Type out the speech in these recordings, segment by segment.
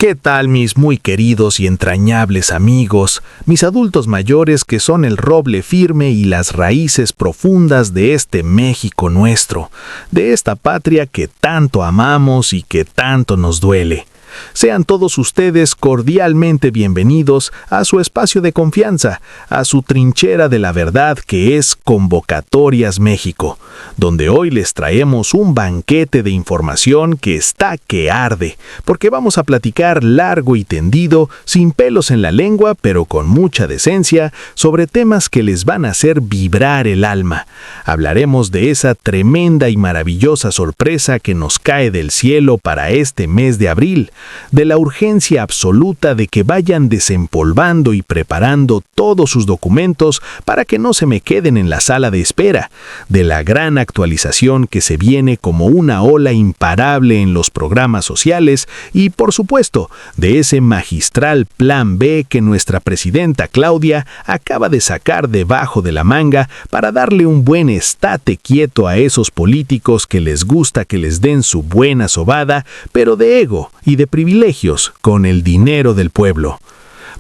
¿Qué tal, mis muy queridos y entrañables amigos, mis adultos mayores que son el roble firme y las raíces profundas de este México nuestro, de esta patria que tanto amamos y que tanto nos duele? Sean todos ustedes cordialmente bienvenidos a su espacio de confianza, a su trinchera de la verdad que es Convocatorias México, donde hoy les traemos un banquete de información que está que arde, porque vamos a platicar largo y tendido, sin pelos en la lengua, pero con mucha decencia, sobre temas que les van a hacer vibrar el alma. Hablaremos de esa tremenda y maravillosa sorpresa que nos cae del cielo para este mes de abril, de la urgencia absoluta de que vayan desempolvando y preparando todos sus documentos para que no se me queden en la sala de espera, de la gran actualización que se viene como una ola imparable en los programas sociales y, por supuesto, de ese magistral Plan B que nuestra presidenta Claudia acaba de sacar debajo de la manga para darle un buen estate quieto a esos políticos que les gusta que les den su buena sobada, pero de ego y de privilegios con el dinero del pueblo.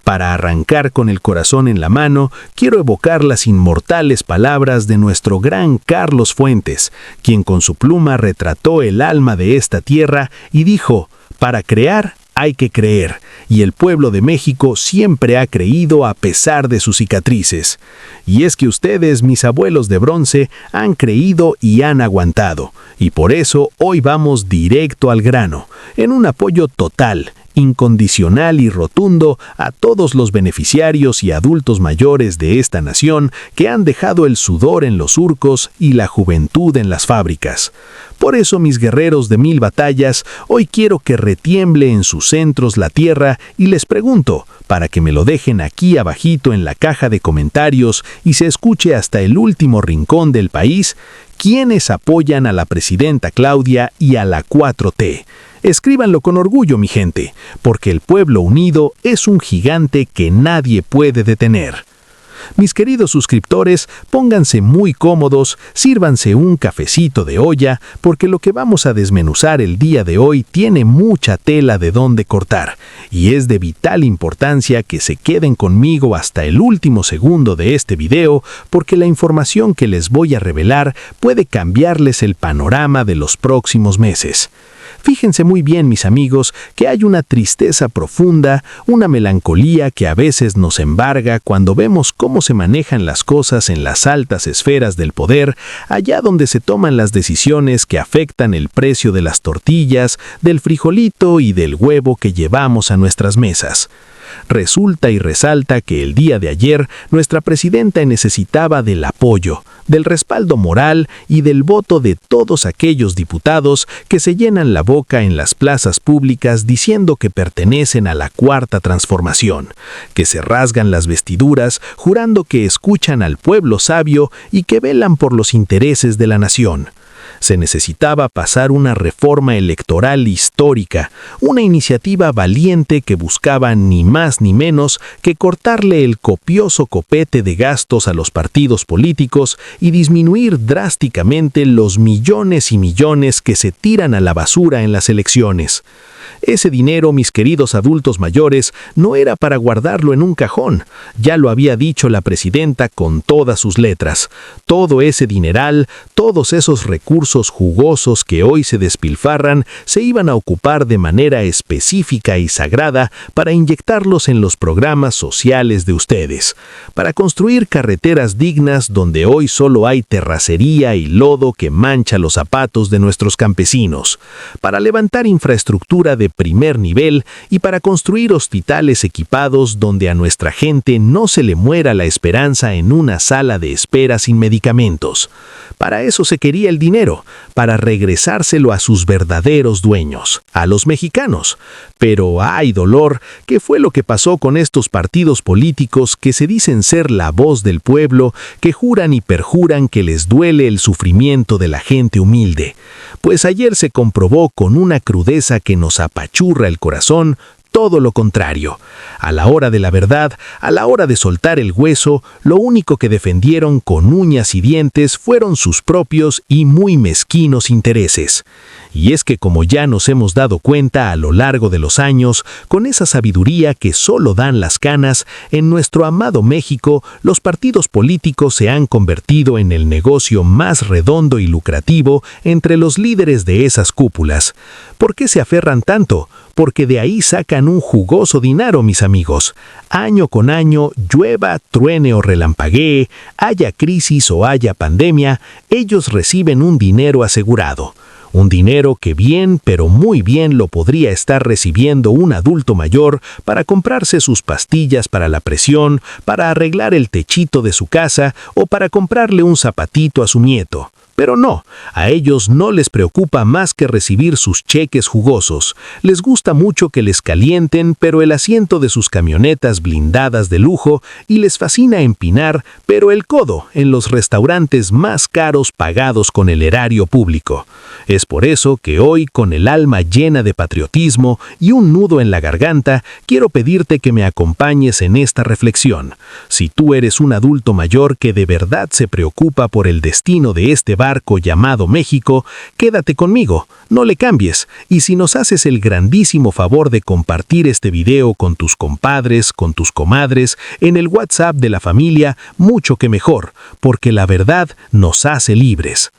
Para arrancar con el corazón en la mano, quiero evocar las inmortales palabras de nuestro gran Carlos Fuentes, quien con su pluma retrató el alma de esta tierra y dijo: para crear hay que creer, y el pueblo de México siempre ha creído a pesar de sus cicatrices. Y es que ustedes, mis abuelos de bronce, han creído y han aguantado, y por eso hoy vamos directo al grano, en un apoyo total, incondicional y rotundo a todos los beneficiarios y adultos mayores de esta nación que han dejado el sudor en los surcos y la juventud en las fábricas. Por eso, mis guerreros de 1000 batallas, hoy quiero que retiemble en sus centros la tierra y les pregunto, para que me lo dejen aquí abajito en la caja de comentarios y se escuche hasta el último rincón del país, ¿quiénes apoyan a la presidenta Claudia y a la 4T? Escríbanlo con orgullo, mi gente, porque el pueblo unido es un gigante que nadie puede detener. Mis queridos suscriptores, pónganse muy cómodos, sírvanse un cafecito de olla, porque lo que vamos a desmenuzar el día de hoy tiene mucha tela de dónde cortar, y es de vital importancia que se queden conmigo hasta el último segundo de este video, porque la información que les voy a revelar puede cambiarles el panorama de los próximos meses. Fíjense muy bien, mis amigos, que hay una tristeza profunda, una melancolía que a veces nos embarga cuando vemos cómo se manejan las cosas en las altas esferas del poder, allá donde se toman las decisiones que afectan el precio de las tortillas, del frijolito y del huevo que llevamos a nuestras mesas. Resulta y resalta que el día de ayer nuestra presidenta necesitaba del apoyo, del respaldo moral y del voto de todos aquellos diputados que se llenan la boca en las plazas públicas diciendo que pertenecen a la Cuarta Transformación, que se rasgan las vestiduras jurando que escuchan al pueblo sabio y que velan por los intereses de la nación. Se necesitaba pasar una reforma electoral histórica, una iniciativa valiente que buscaba ni más ni menos que cortarle el copioso copete de gastos a los partidos políticos y disminuir drásticamente los millones y millones que se tiran a la basura en las elecciones. Ese dinero, mis queridos adultos mayores, no era para guardarlo en un cajón. Ya lo había dicho la presidenta con todas sus letras. Todo ese dineral, todos esos recursos jugosos que hoy se despilfarran, se iban a ocupar de manera específica y sagrada para inyectarlos en los programas sociales de ustedes, para construir carreteras dignas donde hoy solo hay terracería y lodo que mancha los zapatos de nuestros campesinos, para levantar infraestructura de primer nivel y para construir hospitales equipados donde a nuestra gente no se le muera la esperanza en una sala de espera sin medicamentos. Para eso se quería el dinero, para regresárselo a sus verdaderos dueños, a los mexicanos. Pero ¡ay dolor! ¿Qué fue lo que pasó con estos partidos políticos que se dicen ser la voz del pueblo, que juran y perjuran que les duele el sufrimiento de la gente humilde? Pues ayer se comprobó con una crudeza que nos apachurra el corazón todo lo contrario. A la hora de la verdad, a la hora de soltar el hueso, lo único que defendieron con uñas y dientes fueron sus propios y muy mezquinos intereses. Y es que como ya nos hemos dado cuenta a lo largo de los años, con esa sabiduría que solo dan las canas, en nuestro amado México, los partidos políticos se han convertido en el negocio más redondo y lucrativo entre los líderes de esas cúpulas. ¿Por qué se aferran tanto? Porque de ahí sacan un jugoso dinero, mis amigos. Año con año, llueva, truene o relampaguee, haya crisis o haya pandemia, ellos reciben un dinero asegurado. Un dinero que bien, pero muy bien lo podría estar recibiendo un adulto mayor para comprarse sus pastillas para la presión, para arreglar el techito de su casa o para comprarle un zapatito a su nieto. Pero no, a ellos no les preocupa más que recibir sus cheques jugosos. Les gusta mucho que les calienten, pero el asiento de sus camionetas blindadas de lujo, y les fascina empinar, pero el codo en los restaurantes más caros pagados con el erario público. Es por eso que hoy, con el alma llena de patriotismo y un nudo en la garganta, quiero pedirte que me acompañes en esta reflexión. Si tú eres un adulto mayor que de verdad se preocupa por el destino de este barco llamado México, quédate conmigo, no le cambies, y si nos haces el grandísimo favor de compartir este video con tus compadres, con tus comadres, en el WhatsApp de la familia, mucho que mejor, porque la verdad nos hace libres.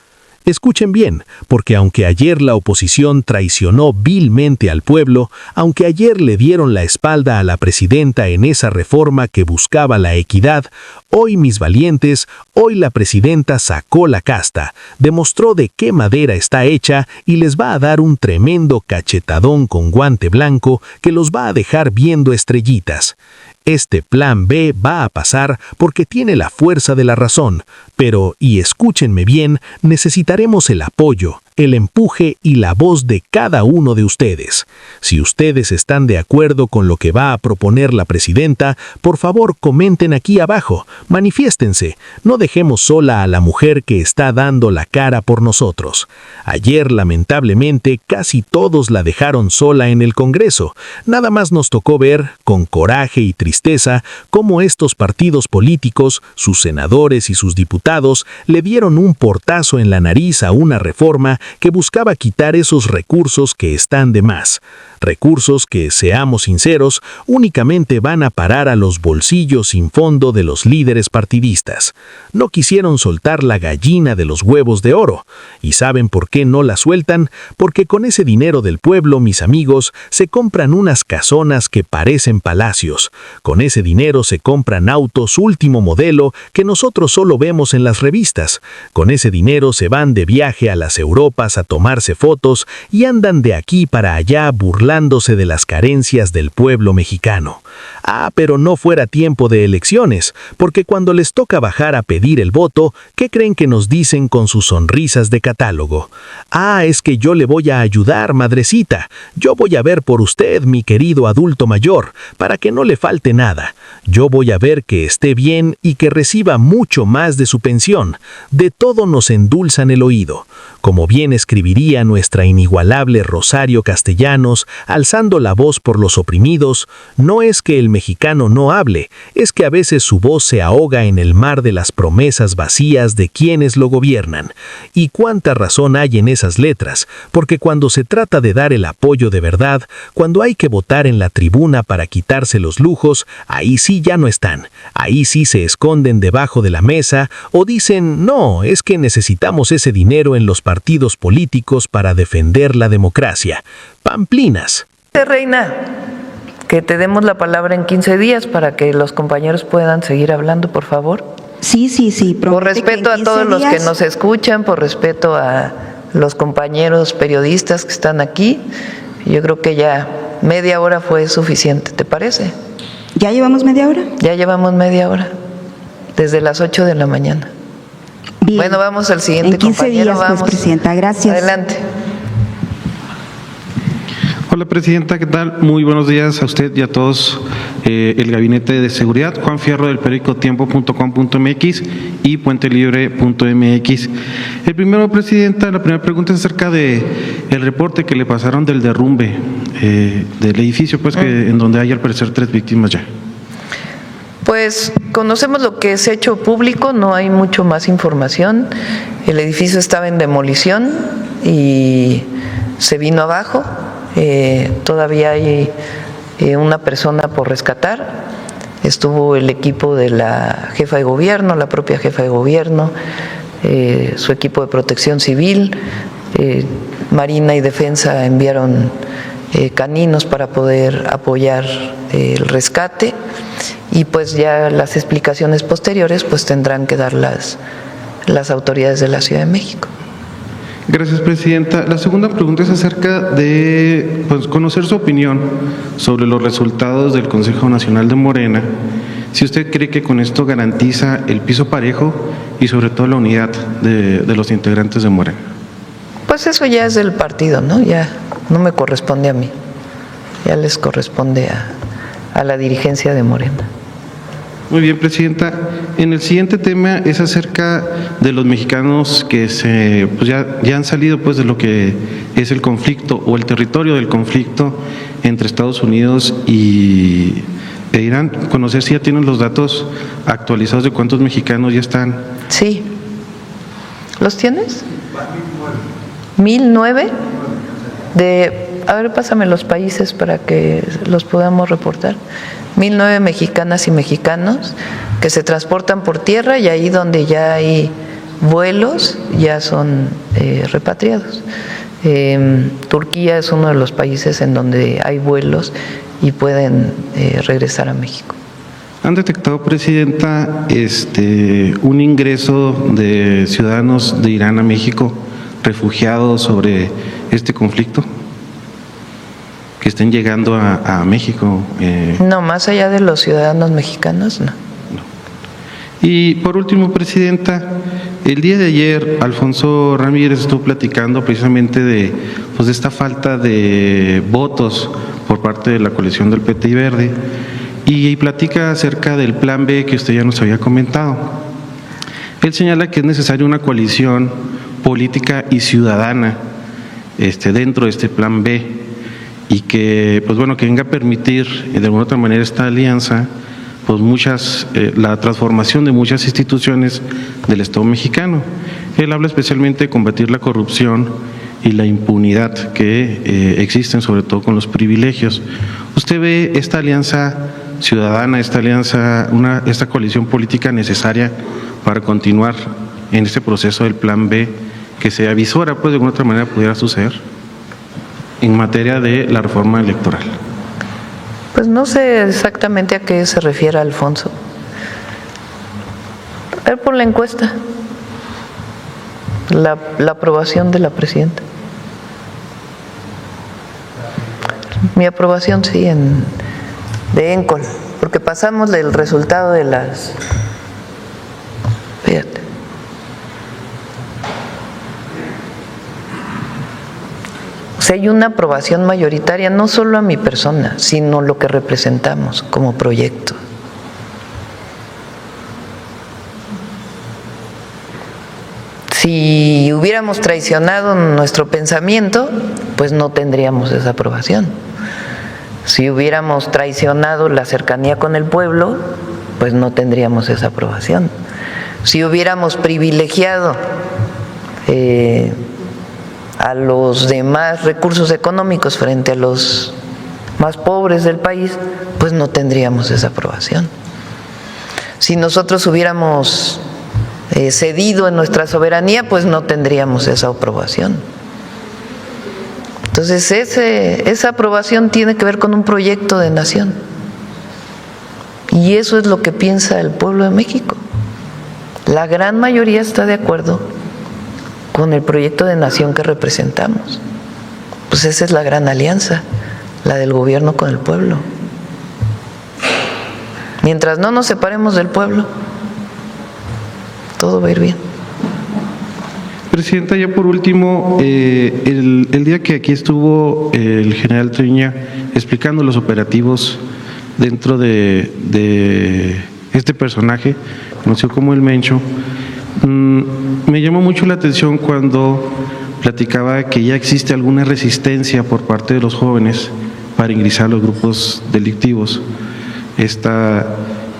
Escuchen bien, porque aunque ayer la oposición traicionó vilmente al pueblo, aunque ayer le dieron la espalda a la presidenta en esa reforma que buscaba la equidad, hoy mis valientes, hoy la presidenta sacó la casta, demostró de qué madera está hecha y les va a dar un tremendo cachetadón con guante blanco que los va a dejar viendo estrellitas. Este plan B va a pasar porque tiene la fuerza de la razón, pero, y escúchenme bien, necesitaremos el apoyo, el empuje y la voz de cada uno de ustedes. Si ustedes están de acuerdo con lo que va a proponer la presidenta, por favor comenten aquí abajo, manifiéstense, no dejemos sola a la mujer que está dando la cara por nosotros. Ayer, lamentablemente, casi todos la dejaron sola en el Congreso. Nada más nos tocó ver, con coraje y tristeza, cómo estos partidos políticos, sus senadores y sus diputados, le dieron un portazo en la nariz a una reforma que buscaba quitar esos recursos que están de más. Recursos que, seamos sinceros, únicamente van a parar a los bolsillos sin fondo de los líderes partidistas. No quisieron soltar la gallina de los huevos de oro. ¿Y saben por qué no la sueltan? Porque con ese dinero del pueblo, mis amigos, se compran unas casonas que parecen palacios. Con ese dinero se compran autos último modelo que nosotros solo vemos en las revistas. Con ese dinero se van de viaje a las Europas a tomarse fotos y andan de aquí para allá burlándose de las carencias del pueblo mexicano. Pero no fuera tiempo de elecciones, porque cuando les toca bajar a pedir el voto, ¿qué creen que nos dicen con sus sonrisas de catálogo? Es que yo le voy a ayudar, madrecita. Yo voy a ver por usted, mi querido adulto mayor, para que no le falte nada. Yo voy a ver que esté bien y que reciba mucho más de su pensión. De todo nos endulzan el oído. Como bien escribiría nuestra inigualable Rosario Castellanos, alzando la voz por los oprimidos, no es que el mexicano no hable, es que a veces su voz se ahoga en el mar de las promesas vacías de quienes lo gobiernan. Y cuánta razón hay en esas letras, porque cuando se trata de dar el apoyo de verdad, cuando hay que votar en la tribuna para quitarse los lujos, ahí sí ya no están, ahí sí se esconden debajo de la mesa o dicen, no, es que necesitamos ese dinero en los partidos políticos para defender la democracia. Pamplinas. Reina, que te demos la palabra en 15 días para que los compañeros puedan seguir hablando, por favor. Sí. Por respeto a todos los que nos escuchan, por respeto a los compañeros periodistas que están aquí, yo creo que ya media hora fue suficiente, ¿te parece? ¿Ya llevamos media hora? Ya llevamos media hora, desde las 8 de la mañana. Bien. Bueno, vamos al siguiente en 15 compañero. días, vamos. Pues, presidenta, gracias. Adelante. Hola, Presidenta, ¿qué tal? Muy buenos días a usted y a todos el Gabinete de Seguridad. Juan Fierro, del periódico tiempo.com.mx y puentelibre.mx. El primero, Presidenta, la primera pregunta es acerca de el reporte que le pasaron del derrumbe del edificio, pues, en donde hay al parecer 3 víctimas ya. Pues conocemos lo que es hecho público, no hay mucho más información. El edificio estaba en demolición y se vino abajo. Todavía hay una persona por rescatar. Estuvo el equipo de la jefa de gobierno, la propia jefa de gobierno, su equipo de protección civil, Marina y Defensa enviaron caninos para poder apoyar el rescate, y pues ya las explicaciones posteriores pues tendrán que dar las autoridades de la Ciudad de México. Gracias, Presidenta. La segunda pregunta es acerca de conocer su opinión sobre los resultados del Consejo Nacional de Morena. Si usted cree que con esto garantiza el piso parejo y sobre todo la unidad de los integrantes de Morena. Pues eso ya es del partido, ¿no? Ya no me corresponde a mí, ya les corresponde a la dirigencia de Morena. Muy bien, Presidenta. En el siguiente tema es acerca de los mexicanos que ya han salido pues de lo que es el conflicto o el territorio del conflicto entre Estados Unidos e Irán. Conocer si ya tienen los datos actualizados de cuántos mexicanos ya están. Sí. ¿Los tienes? 1009 a ver, pásame los países para que los podamos reportar. 1009 mexicanas y mexicanos que se transportan por tierra, y ahí donde ya hay vuelos ya son repatriados. Turquía es uno de los países en donde hay vuelos y pueden regresar a México. ¿Han detectado, Presidenta, un ingreso de ciudadanos de Irán a México refugiados sobre este conflicto? Que estén llegando a México. No, más allá de los ciudadanos mexicanos, no. Y por último, Presidenta, el día de ayer Alfonso Ramírez estuvo platicando precisamente de esta falta de votos por parte de la coalición del PT y Verde, y platica acerca del plan B que usted ya nos había comentado. Él señala que es necesaria una coalición política y ciudadana dentro de este plan B, y que que venga a permitir de alguna otra manera esta alianza la transformación de muchas instituciones del Estado mexicano. Él habla especialmente de combatir la corrupción y la impunidad que existen, sobre todo con los privilegios. ¿Usted ve esta alianza ciudadana, esta coalición política necesaria para continuar en este proceso del plan B que se avisora de alguna otra manera pudiera suceder en materia de la reforma electoral? Pues no sé exactamente a qué se refiere Alfonso. A ver, por la encuesta, la aprobación de la presidenta. Mi aprobación sí de ENCOL, porque pasamos del resultado de las... Fíjate. O sea, hay una aprobación mayoritaria, no solo a mi persona, sino lo que representamos como proyecto. Si hubiéramos traicionado nuestro pensamiento, pues no tendríamos esa aprobación. Si hubiéramos traicionado la cercanía con el pueblo, pues no tendríamos esa aprobación. Si hubiéramos privilegiado a los demás recursos económicos frente a los más pobres del país, pues no tendríamos esa aprobación. Si nosotros hubiéramos cedido en nuestra soberanía, pues no tendríamos esa aprobación. Entonces esa aprobación tiene que ver con un proyecto de nación, y eso es lo que piensa el pueblo de México. La gran mayoría está de acuerdo con el proyecto de nación que representamos. Pues esa es la gran alianza, la del gobierno con el pueblo. Mientras no nos separemos del pueblo, todo va a ir bien. Presidenta, ya por último, el día que aquí estuvo el general Triña explicando los operativos dentro de este personaje, conocido como el Mencho, me llamó mucho la atención cuando platicaba que ya existe alguna resistencia por parte de los jóvenes para ingresar a los grupos delictivos.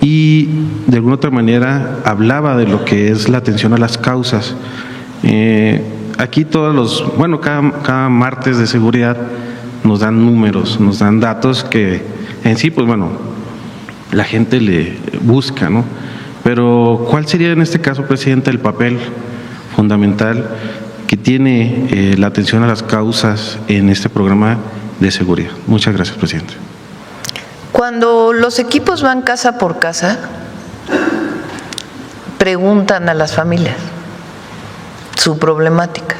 Y de alguna otra manera hablaba de lo que es la atención a las causas. Aquí cada martes de seguridad nos dan números, nos dan datos que en sí, pues bueno, la gente le busca, ¿no? Pero ¿cuál sería en este caso, Presidenta, el papel fundamental que tiene la atención a las causas en este programa de seguridad? Muchas gracias, Presidente. Cuando los equipos van casa por casa, preguntan a las familias su problemática.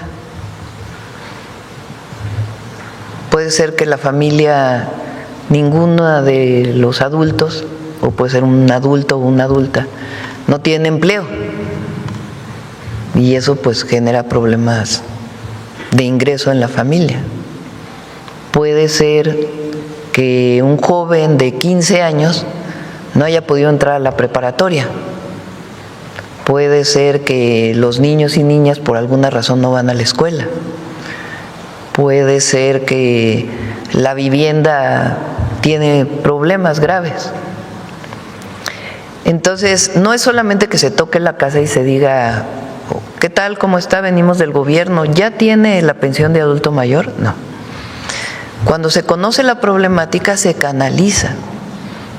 Puede ser que la familia, ninguna de los adultos, o puede ser un adulto o una adulta, no tiene empleo. Y eso pues genera problemas de ingreso en la familia. Puede ser que un joven de 15 años no haya podido entrar a la preparatoria. Puede ser que los niños y niñas por alguna razón no van a la escuela. Puede ser que la vivienda tiene problemas graves. Entonces, no es solamente que se toque la casa y se diga, ¿qué tal? ¿Cómo está? Venimos del gobierno. ¿Ya tiene la pensión de adulto mayor? No. Cuando se conoce la problemática, se canaliza.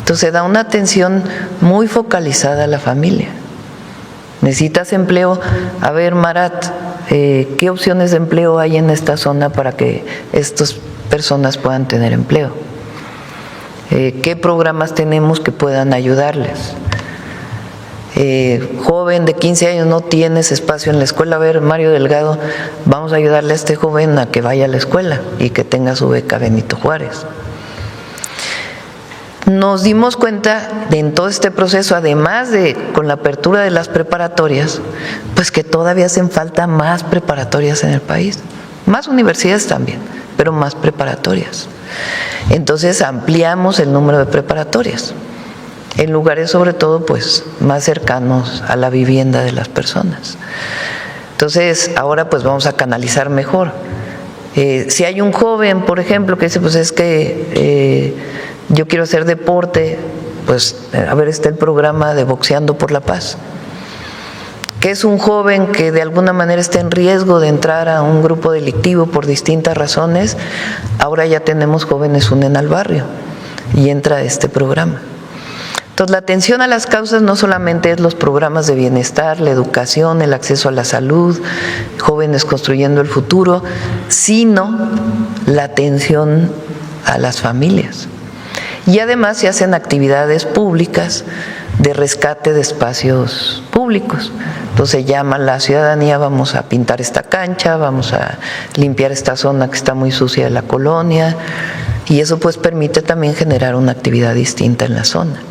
Entonces, se da una atención muy focalizada a la familia. ¿Necesitas empleo? A ver, Marat, ¿qué opciones de empleo hay en esta zona para que estas personas puedan tener empleo? ¿Qué programas tenemos que puedan ayudarles? Joven de 15 años, no tienes espacio en la escuela. A ver, Mario Delgado, vamos a ayudarle a este joven a que vaya a la escuela y que tenga su beca Benito Juárez. Nos dimos cuenta en todo este proceso, además de con la apertura de las preparatorias, pues que todavía hacen falta más preparatorias en el país, más universidades también, pero más preparatorias. Entonces ampliamos el número de preparatorias en lugares sobre todo pues más cercanos a la vivienda de las personas. Entonces ahora pues vamos a canalizar mejor. Si hay un joven, por ejemplo, que dice pues es que yo quiero hacer deporte, pues a ver, está el programa de Boxeando por la Paz, que es un joven que de alguna manera está en riesgo de entrar a un grupo delictivo por distintas razones. Ahora ya tenemos Jóvenes Unen al Barrio y entra a este programa. Entonces, la atención a las causas no solamente es los programas de bienestar, la educación, el acceso a la salud, Jóvenes Construyendo el Futuro, sino la atención a las familias. Y además se hacen actividades públicas de rescate de espacios públicos. Entonces llama a la ciudadanía, vamos a pintar esta cancha, vamos a limpiar esta zona que está muy sucia de la colonia, y eso pues permite también generar una actividad distinta en la zona.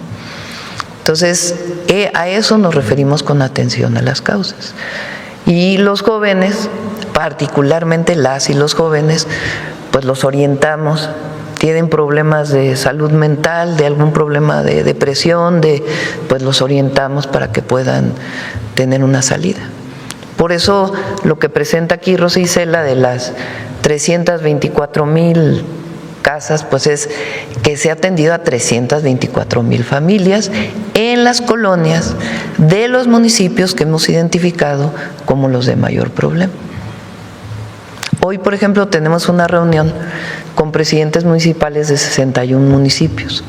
Entonces, a eso nos referimos con atención a las causas. Y los jóvenes, particularmente las y los jóvenes, pues los orientamos. Tienen problemas de salud mental, de algún problema de depresión, pues los orientamos para que puedan tener una salida. Por eso lo que presenta aquí Rosa Isela de las 324,000 casas, pues es que se ha atendido a 324,000 familias en las colonias de los municipios que hemos identificado como los de mayor problema. Hoy, por ejemplo, tenemos una reunión con presidentes municipales de 61 municipios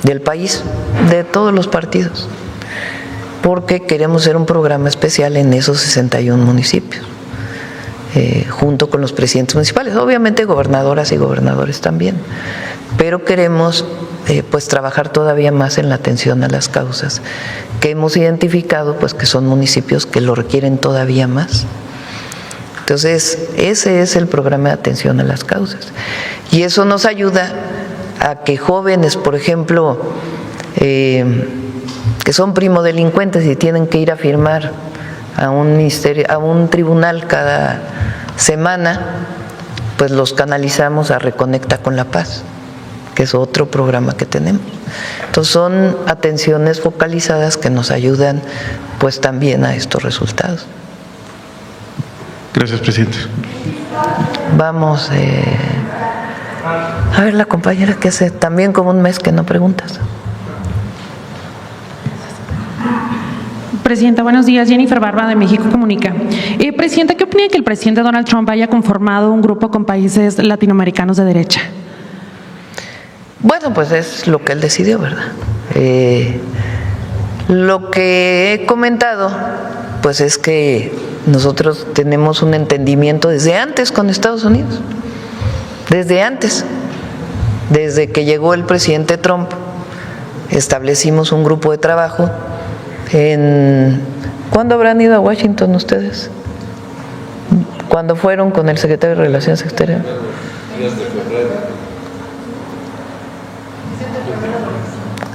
del país, de todos los partidos, porque queremos hacer un programa especial en esos 61 municipios, junto con los presidentes municipales, obviamente gobernadoras y gobernadores también, pero queremos pues trabajar todavía más en la atención a las causas, que hemos identificado pues que son municipios que lo requieren todavía más. Entonces, ese es el programa de atención a las causas. Y eso nos ayuda a que jóvenes, por ejemplo, que son primodelincuentes y tienen que ir a firmar a un ministerio, a un tribunal cada semana, pues los canalizamos a Reconecta con la Paz, que es otro programa que tenemos. Entonces son atenciones focalizadas que nos ayudan pues también a estos resultados. Gracias, presidente. Vamos, a ver la compañera que hace también como un mes que no preguntas. Presidenta, buenos días. Jennifer Barba, de México Comunica. Presidenta, ¿qué opina que el presidente Donald Trump haya conformado un grupo con países latinoamericanos de derecha? Bueno, pues es lo que él decidió, ¿verdad? Lo que he comentado, pues es que nosotros tenemos un entendimiento desde antes con Estados Unidos, desde antes, desde que llegó el presidente Trump, establecimos un grupo de trabajo. ¿Cuándo habrán ido a Washington ustedes? ¿Cuándo fueron con el secretario de Relaciones Exteriores?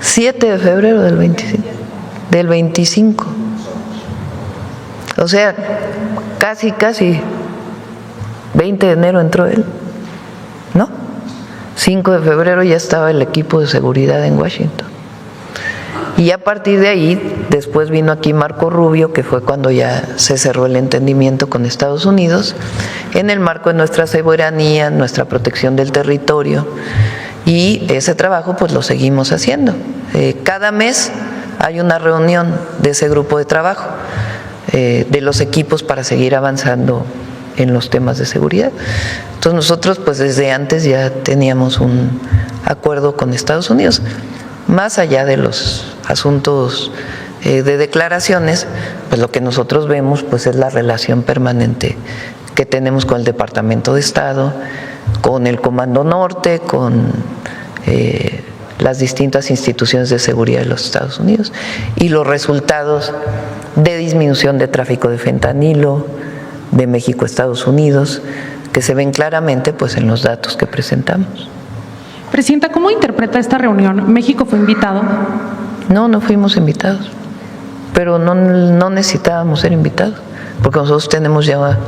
7 de febrero del 25. O sea, casi 20 de enero entró él, ¿no? 5 de febrero ya estaba el equipo de seguridad en Washington. Y a partir de ahí, después vino aquí Marco Rubio, que fue cuando ya se cerró el entendimiento con Estados Unidos, en el marco de nuestra soberanía, nuestra protección del territorio, y ese trabajo pues lo seguimos haciendo. Cada mes hay una reunión de ese grupo de trabajo, de los equipos para seguir avanzando en los temas de seguridad. Entonces nosotros pues desde antes ya teníamos un acuerdo con Estados Unidos. Más allá de los asuntos de declaraciones, pues lo que nosotros vemos pues es la relación permanente que tenemos con el Departamento de Estado, con el Comando Norte, con las distintas instituciones de seguridad de los Estados Unidos y los resultados de disminución de tráfico de fentanilo de México a Estados Unidos, que se ven claramente pues en los datos que presentamos. Presidenta, ¿cómo interpreta esta reunión? ¿México fue invitado? No fuimos invitados, pero no necesitábamos ser invitados, porque nosotros tenemos ya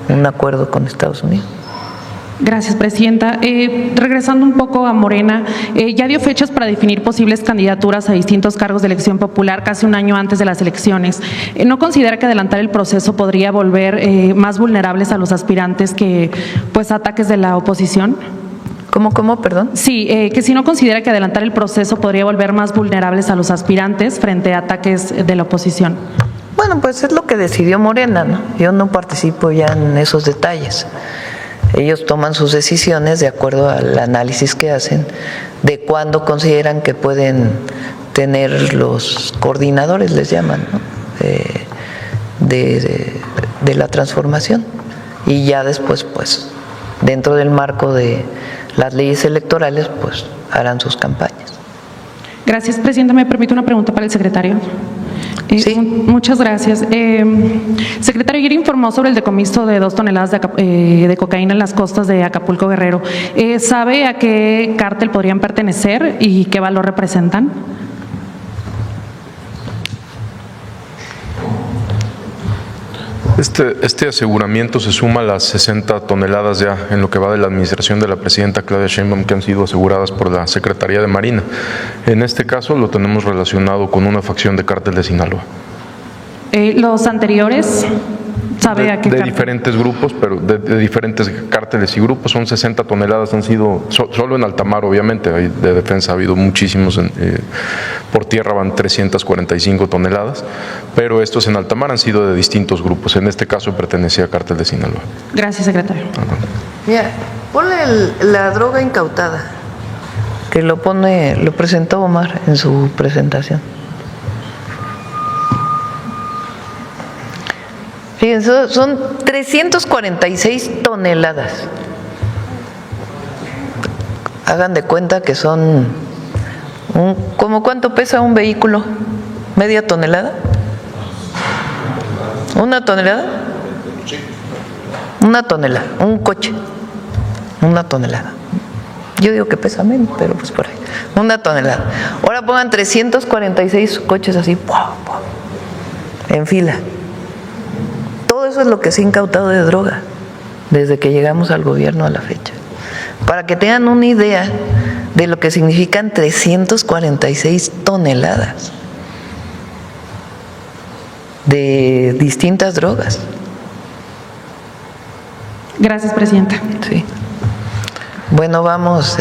un acuerdo con Estados Unidos. Gracias, Presidenta. Regresando un poco a Morena, ya dio fechas para definir posibles candidaturas a distintos cargos de elección popular casi un año antes de las elecciones. ¿No considera que adelantar el proceso podría volver más vulnerables a los aspirantes que pues ataques de la oposición? ¿Cómo, perdón? Sí, que si no considera que adelantar el proceso podría volver más vulnerables a los aspirantes frente a ataques de la oposición. Bueno, pues es lo que decidió Morena, ¿no? Yo no participo ya en esos detalles. Ellos toman sus decisiones de acuerdo al análisis que hacen de cuándo consideran que pueden tener los coordinadores, les llaman, ¿no? de la transformación. Y ya después, pues, dentro del marco de las leyes electorales, pues harán sus campañas. Gracias, Presidenta. ¿Me permite una pregunta para el secretario? Sí. Muchas gracias. Secretario, ayer informó sobre el decomiso de 2 toneladas de cocaína en las costas de Acapulco, Guerrero. ¿Sabe a qué cártel podrían pertenecer y qué valor representan? Este aseguramiento se suma a las 60 toneladas ya en lo que va de la administración de la presidenta Claudia Sheinbaum que han sido aseguradas por la Secretaría de Marina. En este caso lo tenemos relacionado con una facción de cártel de Sinaloa. ¿Los anteriores? ¿Sabe a qué de cártel? Diferentes grupos, pero de diferentes cárteles y grupos. Son 60 toneladas, han sido, solo en alta mar obviamente, de defensa ha habido muchísimos, por tierra van 345 toneladas, pero estos en alta mar han sido de distintos grupos. En este caso pertenecía a cártel de Sinaloa. Gracias, secretario. Mira, ponle la droga incautada, que lo presentó Omar en su presentación. Fíjense, son 346 toneladas. Hagan de cuenta que son, ¿cómo cuánto pesa un vehículo? ¿Media tonelada? ¿Una tonelada? Una tonelada, un coche, una tonelada. Yo digo que pesa menos, pero pues por ahí. Una tonelada. Ahora pongan 346 coches así, en fila. eso es lo que se ha incautado de droga desde que llegamos al gobierno a la fecha. Para que tengan una idea de lo que significan 346 toneladas de distintas drogas. Gracias, presidenta. Sí. Bueno, vamos.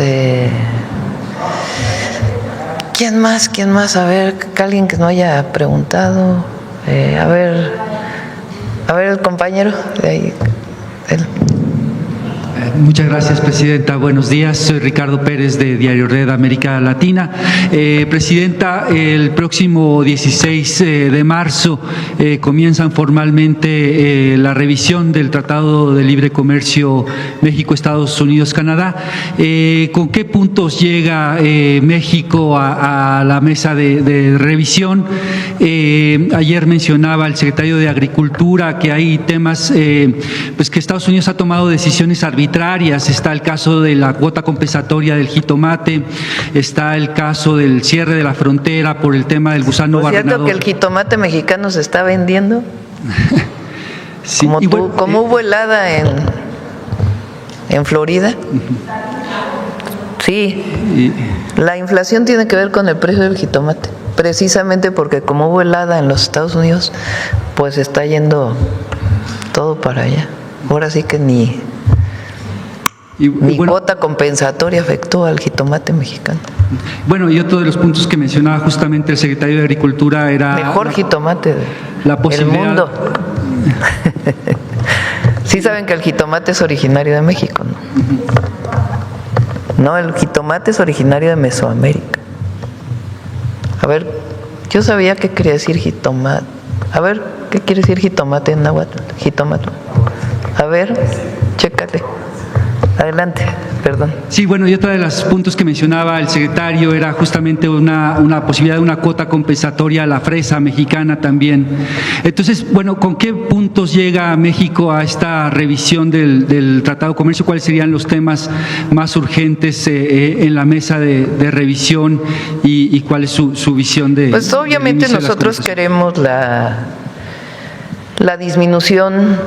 ¿Quién más? ¿Quién más? A ver, alguien que no haya preguntado. A ver, el compañero de ahí. Él. Muchas gracias, presidenta. Buenos días. Soy Ricardo Pérez de Diario Red América Latina. Presidenta, el próximo 16 de marzo comienzan formalmente la revisión del Tratado de Libre Comercio México, Estados Unidos, Canadá. ¿Con qué puntos llega México a la mesa de revisión? Ayer mencionaba el secretario de Agricultura que hay temas, pues que Estados Unidos ha tomado decisiones arbitrarias. Está el caso de la cuota compensatoria del jitomate, está el caso del cierre de la frontera por el tema del gusano ¿Es cierto barrenador. que el jitomate mexicano se está vendiendo? Sí, como hubo helada en Florida. Sí, la inflación tiene que ver con el precio del jitomate, precisamente porque como hubo helada en los Estados Unidos, pues está yendo todo para allá. Ahora sí que ni cuota compensatoria afectó al jitomate mexicano. Bueno, y otro de los puntos que mencionaba justamente el secretario de Agricultura era... Mejor jitomate del mundo. Sí saben que el jitomate es originario de México, ¿no? No, el jitomate es originario de Mesoamérica. A ver, yo sabía qué quería decir jitomate. A ver, ¿qué quiere decir jitomate en náhuatl? Jitomate. A ver, chécale. Adelante, perdón. Sí, bueno, y otro de los puntos que mencionaba el secretario era justamente una posibilidad de una cuota compensatoria a la fresa mexicana también. Entonces, bueno, ¿con qué puntos llega México a esta revisión del Tratado de Comercio? ¿Cuáles serían los temas más urgentes en la mesa de revisión y cuál es su visión de... Pues obviamente nosotros queremos la disminución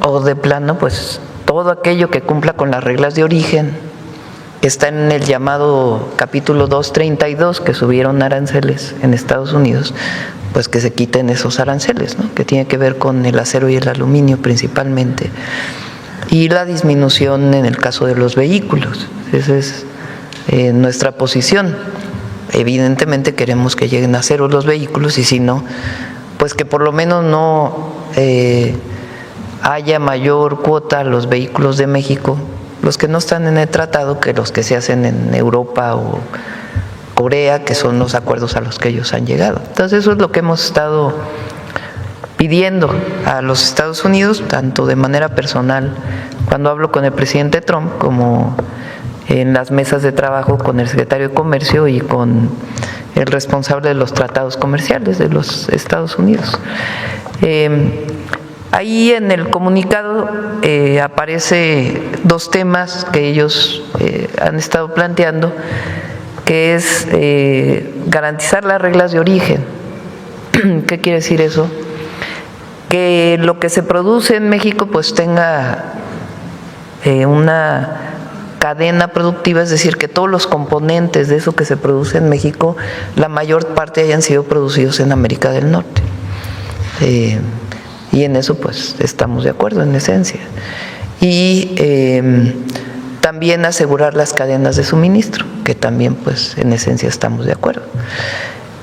o de plano, pues todo aquello que cumpla con las reglas de origen. Está en el llamado capítulo 232 que subieron aranceles en Estados Unidos, pues que se quiten esos aranceles, ¿no? Que tiene que ver con el acero y el aluminio principalmente, y la disminución en el caso de los vehículos. Esa es nuestra posición. Evidentemente queremos que lleguen a cero los vehículos, y si no, pues que por lo menos no haya mayor cuota a los vehículos de México, los que no están en el tratado, que los que se hacen en Europa o Corea, que son los acuerdos a los que ellos han llegado. Entonces eso es lo que hemos estado pidiendo a los Estados Unidos, tanto de manera personal cuando hablo con el presidente Trump, como en las mesas de trabajo con el secretario de Comercio y con el responsable de los tratados comerciales de los Estados Unidos. Ahí en el comunicado aparece dos temas que ellos han estado planteando, que es garantizar las reglas de origen. ¿Qué quiere decir eso? Que lo que se produce en México pues tenga una cadena productiva, es decir, que todos los componentes de eso que se produce en México, la mayor parte hayan sido producidos en América del Norte. Y en eso pues estamos de acuerdo en esencia. Y también asegurar las cadenas de suministro, que también pues en esencia estamos de acuerdo.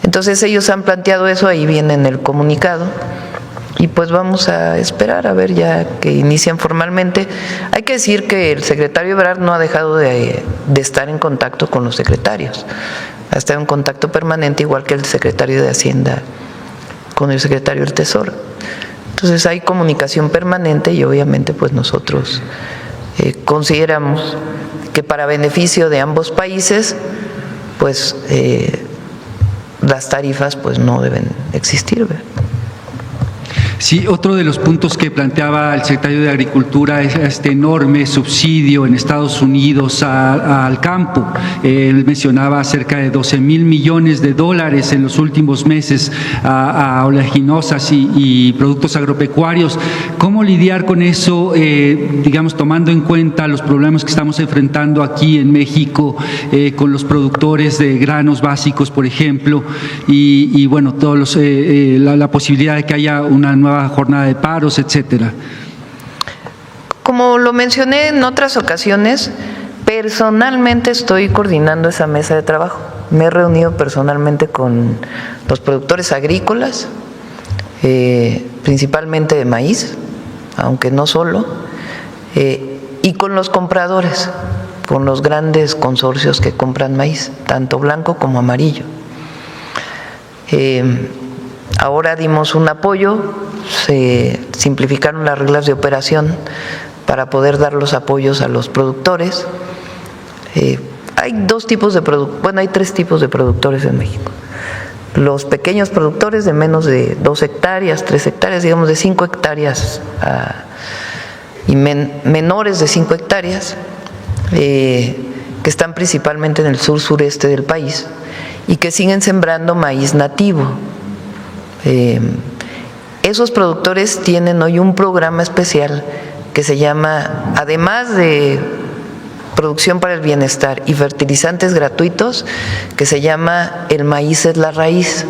Entonces ellos han planteado eso, ahí viene en el comunicado, y pues vamos a esperar a ver ya que inician formalmente. Hay que decir que el secretario Ebrard no ha dejado de estar en contacto con los secretarios, ha estado en contacto permanente, igual que el secretario de Hacienda con el secretario del Tesoro. Entonces hay comunicación permanente, y obviamente pues nosotros consideramos que para beneficio de ambos países pues las tarifas pues no deben existir, ¿verdad? Sí, otro de los puntos que planteaba el secretario de Agricultura es este enorme subsidio en Estados Unidos al campo. Él mencionaba cerca de 12,000 millones de dólares en los últimos meses a oleaginosas y productos agropecuarios. ¿Cómo lidiar con eso, digamos, tomando en cuenta los problemas que estamos enfrentando aquí en México con los productores de granos básicos, por ejemplo, y bueno, todos la posibilidad de que haya una nueva jornada de paros, etcétera? Como lo mencioné en otras ocasiones, personalmente estoy coordinando esa mesa de trabajo. Me he reunido personalmente con los productores agrícolas, principalmente de maíz, aunque no solo, y con los compradores, con los grandes consorcios que compran maíz, tanto blanco como amarillo. Ahora dimos un apoyo, se simplificaron las reglas de operación para poder dar los apoyos a los productores. Hay tres tipos de productores en México. Los pequeños productores de menos de 2 hectáreas, 3 hectáreas, digamos de 5 hectáreas y menores de 5 hectáreas, que están principalmente en el sur-sureste del país y que siguen sembrando maíz nativo. Esos productores tienen hoy un programa especial que se llama, además de producción para el bienestar y fertilizantes gratuitos, que se llama El Maíz es la Raíz.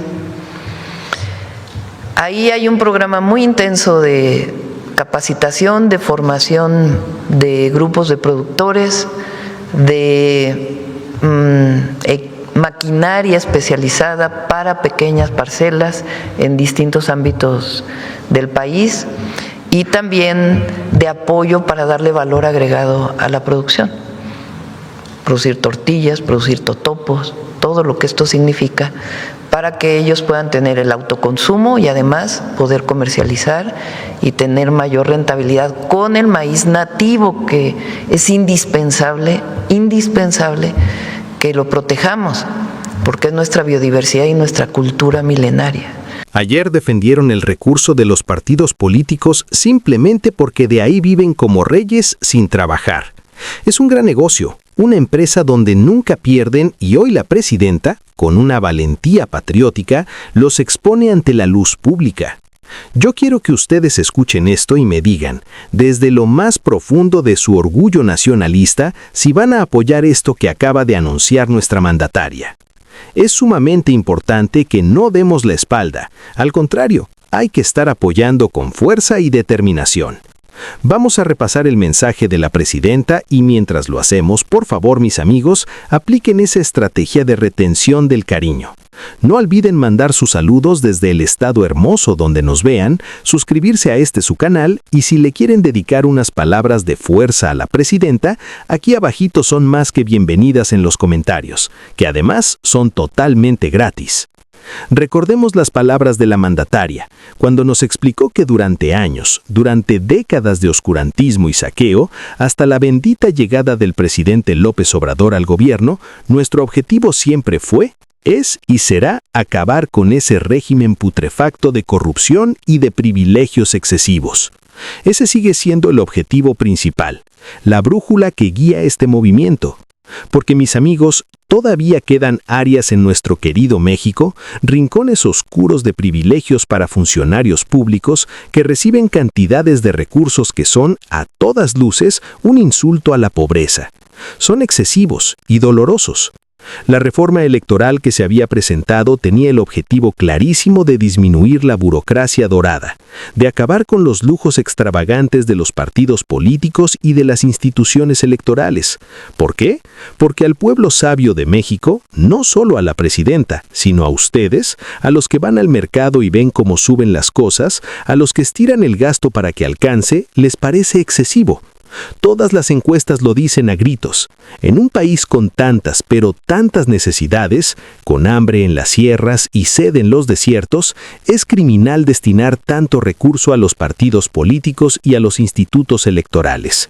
Ahí hay un programa muy intenso de capacitación, de formación de grupos de productores, de maquinaria especializada para pequeñas parcelas en distintos ámbitos del país y también de apoyo para darle valor agregado a la producción. Producir tortillas, producir totopos, todo lo que esto significa para que ellos puedan tener el autoconsumo y además poder comercializar y tener mayor rentabilidad con el maíz nativo, que es indispensable que lo protejamos, porque es nuestra biodiversidad y nuestra cultura milenaria. Ayer defendieron el recurso de los partidos políticos simplemente porque de ahí viven como reyes sin trabajar. Es un gran negocio, una empresa donde nunca pierden y hoy la presidenta, con una valentía patriótica, los expone ante la luz pública. Yo quiero que ustedes escuchen esto y me digan, desde lo más profundo de su orgullo nacionalista, si van a apoyar esto que acaba de anunciar nuestra mandataria. Es sumamente importante que no demos la espalda. Al contrario, hay que estar apoyando con fuerza y determinación. Vamos a repasar el mensaje de la presidenta y mientras lo hacemos, por favor, mis amigos, apliquen esa estrategia de retención del cariño. No olviden mandar sus saludos desde el estado hermoso donde nos vean, suscribirse a su canal y si le quieren dedicar unas palabras de fuerza a la presidenta, aquí abajito son más que bienvenidas en los comentarios, que además son totalmente gratis. Recordemos las palabras de la mandataria, cuando nos explicó que durante años, durante décadas de oscurantismo y saqueo, hasta la bendita llegada del presidente López Obrador al gobierno, nuestro objetivo siempre fue, es y será acabar con ese régimen putrefacto de corrupción y de privilegios excesivos. Ese sigue siendo el objetivo principal, la brújula que guía este movimiento. Porque, mis amigos, todavía quedan áreas en nuestro querido México, rincones oscuros de privilegios para funcionarios públicos que reciben cantidades de recursos que son, a todas luces, un insulto a la pobreza. Son excesivos y dolorosos. La reforma electoral que se había presentado tenía el objetivo clarísimo de disminuir la burocracia dorada, de acabar con los lujos extravagantes de los partidos políticos y de las instituciones electorales. ¿Por qué? Porque al pueblo sabio de México, no solo a la presidenta, sino a ustedes, a los que van al mercado y ven cómo suben las cosas, a los que estiran el gasto para que alcance, les parece excesivo. Todas las encuestas lo dicen a gritos. En un país con tantas, pero tantas necesidades, con hambre en las sierras y sed en los desiertos, es criminal destinar tanto recurso a los partidos políticos y a los institutos electorales.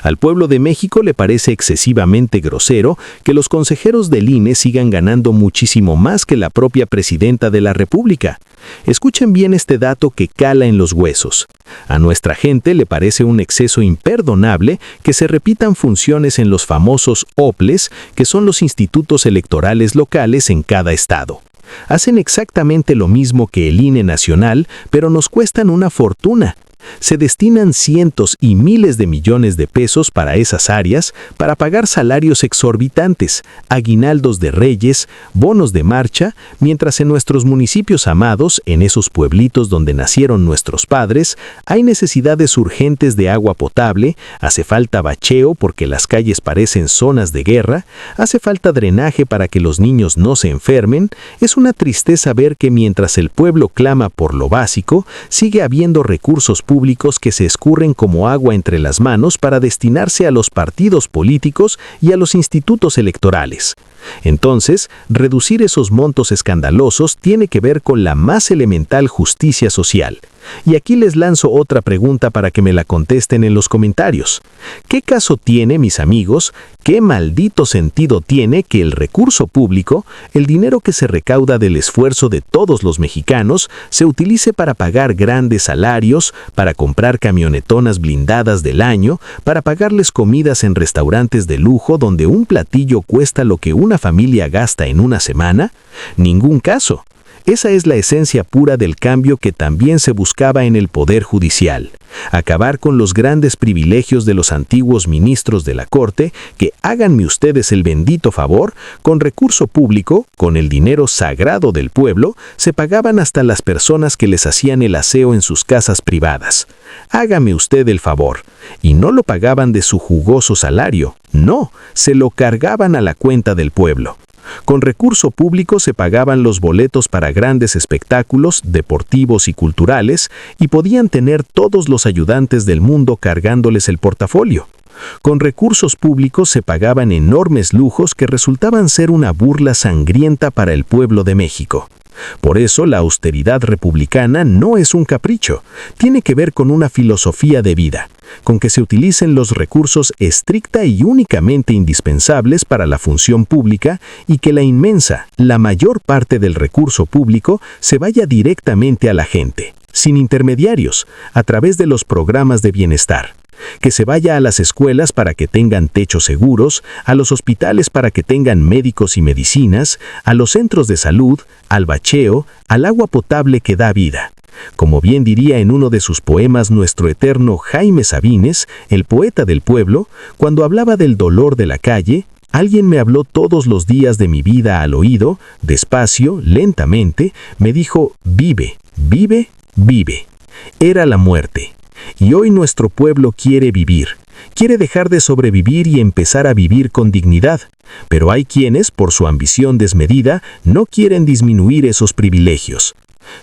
Al pueblo de México le parece excesivamente grosero que los consejeros del INE sigan ganando muchísimo más que la propia presidenta de la República. Escuchen bien este dato que cala en los huesos. A nuestra gente le parece un exceso imperdonable que se repitan funciones en los famosos OPLES, que son los institutos electorales locales en cada estado. Hacen exactamente lo mismo que el INE nacional, pero nos cuestan una fortuna. Se destinan cientos y miles de millones de pesos para esas áreas para pagar salarios exorbitantes, aguinaldos de reyes, bonos de marcha, mientras en nuestros municipios amados, en esos pueblitos donde nacieron nuestros padres, hay necesidades urgentes de agua potable, hace falta bacheo porque las calles parecen zonas de guerra, hace falta drenaje para que los niños no se enfermen. Es una tristeza ver que mientras el pueblo clama por lo básico, sigue habiendo recursos públicos que se escurren como agua entre las manos para destinarse a los partidos políticos y a los institutos electorales. Entonces, reducir esos montos escandalosos tiene que ver con la más elemental justicia social. Y aquí les lanzo otra pregunta para que me la contesten en los comentarios. ¿Qué caso tiene, mis amigos, qué maldito sentido tiene que el recurso público, el dinero que se recauda del esfuerzo de todos los mexicanos, se utilice para pagar grandes salarios, para comprar camionetonas blindadas del año, para pagarles comidas en restaurantes de lujo donde un platillo cuesta lo que una familia gasta en una semana? Ningún caso. Esa es la esencia pura del cambio que también se buscaba en el Poder Judicial. Acabar con los grandes privilegios de los antiguos ministros de la Corte, que háganme ustedes el bendito favor, con recurso público, con el dinero sagrado del pueblo, se pagaban hasta las personas que les hacían el aseo en sus casas privadas. Hágame usted el favor. Y no lo pagaban de su jugoso salario, no, se lo cargaban a la cuenta del pueblo. Con recurso público se pagaban los boletos para grandes espectáculos deportivos y culturales y podían tener todos los ayudantes del mundo cargándoles el portafolio. Con recursos públicos se pagaban enormes lujos que resultaban ser una burla sangrienta para el pueblo de México. Por eso la austeridad republicana no es un capricho, tiene que ver con una filosofía de vida, con que se utilicen los recursos estricta y únicamente indispensables para la función pública y que la mayor parte del recurso público se vaya directamente a la gente, sin intermediarios, a través de los programas de bienestar. Que se vaya a las escuelas para que tengan techos seguros, a los hospitales para que tengan médicos y medicinas, a los centros de salud, al bacheo, al agua potable que da vida. Como bien diría en uno de sus poemas nuestro eterno Jaime Sabines, el poeta del pueblo, cuando hablaba del dolor de la calle, alguien me habló todos los días de mi vida al oído, despacio, lentamente, me dijo, vive, vive, vive. Era la muerte. Y hoy nuestro pueblo quiere vivir, quiere dejar de sobrevivir y empezar a vivir con dignidad. Pero hay quienes, por su ambición desmedida, no quieren disminuir esos privilegios.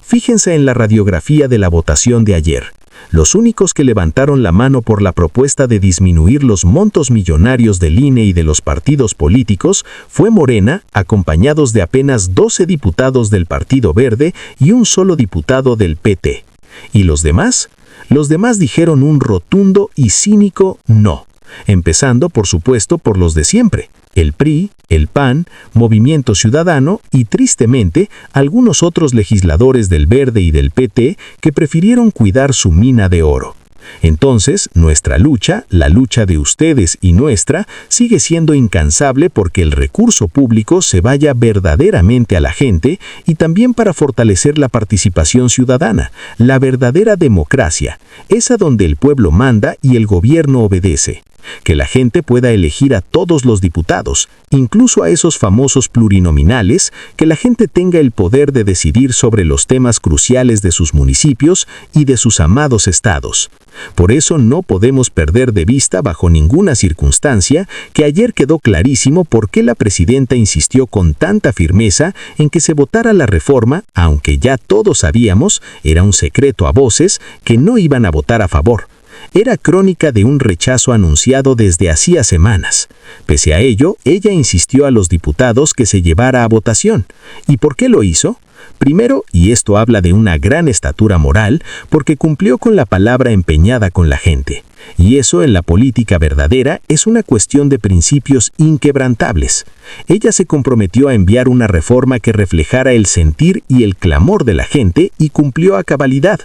Fíjense en la radiografía de la votación de ayer. Los únicos que levantaron la mano por la propuesta de disminuir los montos millonarios del INE y de los partidos políticos fue Morena, acompañados de apenas 12 diputados del Partido Verde y un solo diputado del PT. ¿Y los demás? Los demás dijeron un rotundo y cínico no, empezando por supuesto por los de siempre, el PRI, el PAN, Movimiento Ciudadano y tristemente algunos otros legisladores del Verde y del PT que prefirieron cuidar su mina de oro. Entonces, nuestra lucha, la lucha de ustedes y nuestra, sigue siendo incansable porque el recurso público se vaya verdaderamente a la gente y también para fortalecer la participación ciudadana, la verdadera democracia, esa donde el pueblo manda y el gobierno obedece. Que la gente pueda elegir a todos los diputados, incluso a esos famosos plurinominales, que la gente tenga el poder de decidir sobre los temas cruciales de sus municipios y de sus amados estados. Por eso no podemos perder de vista bajo ninguna circunstancia que ayer quedó clarísimo por qué la presidenta insistió con tanta firmeza en que se votara la reforma, aunque ya todos sabíamos, era un secreto a voces, que no iban a votar a favor. Era crónica de un rechazo anunciado desde hacía semanas. Pese a ello, ella insistió a los diputados que se llevara a votación. ¿Y por qué lo hizo? Primero, y esto habla de una gran estatura moral, porque cumplió con la palabra empeñada con la gente. Y eso en la política verdadera es una cuestión de principios inquebrantables. Ella se comprometió a enviar una reforma que reflejara el sentir y el clamor de la gente y cumplió a cabalidad.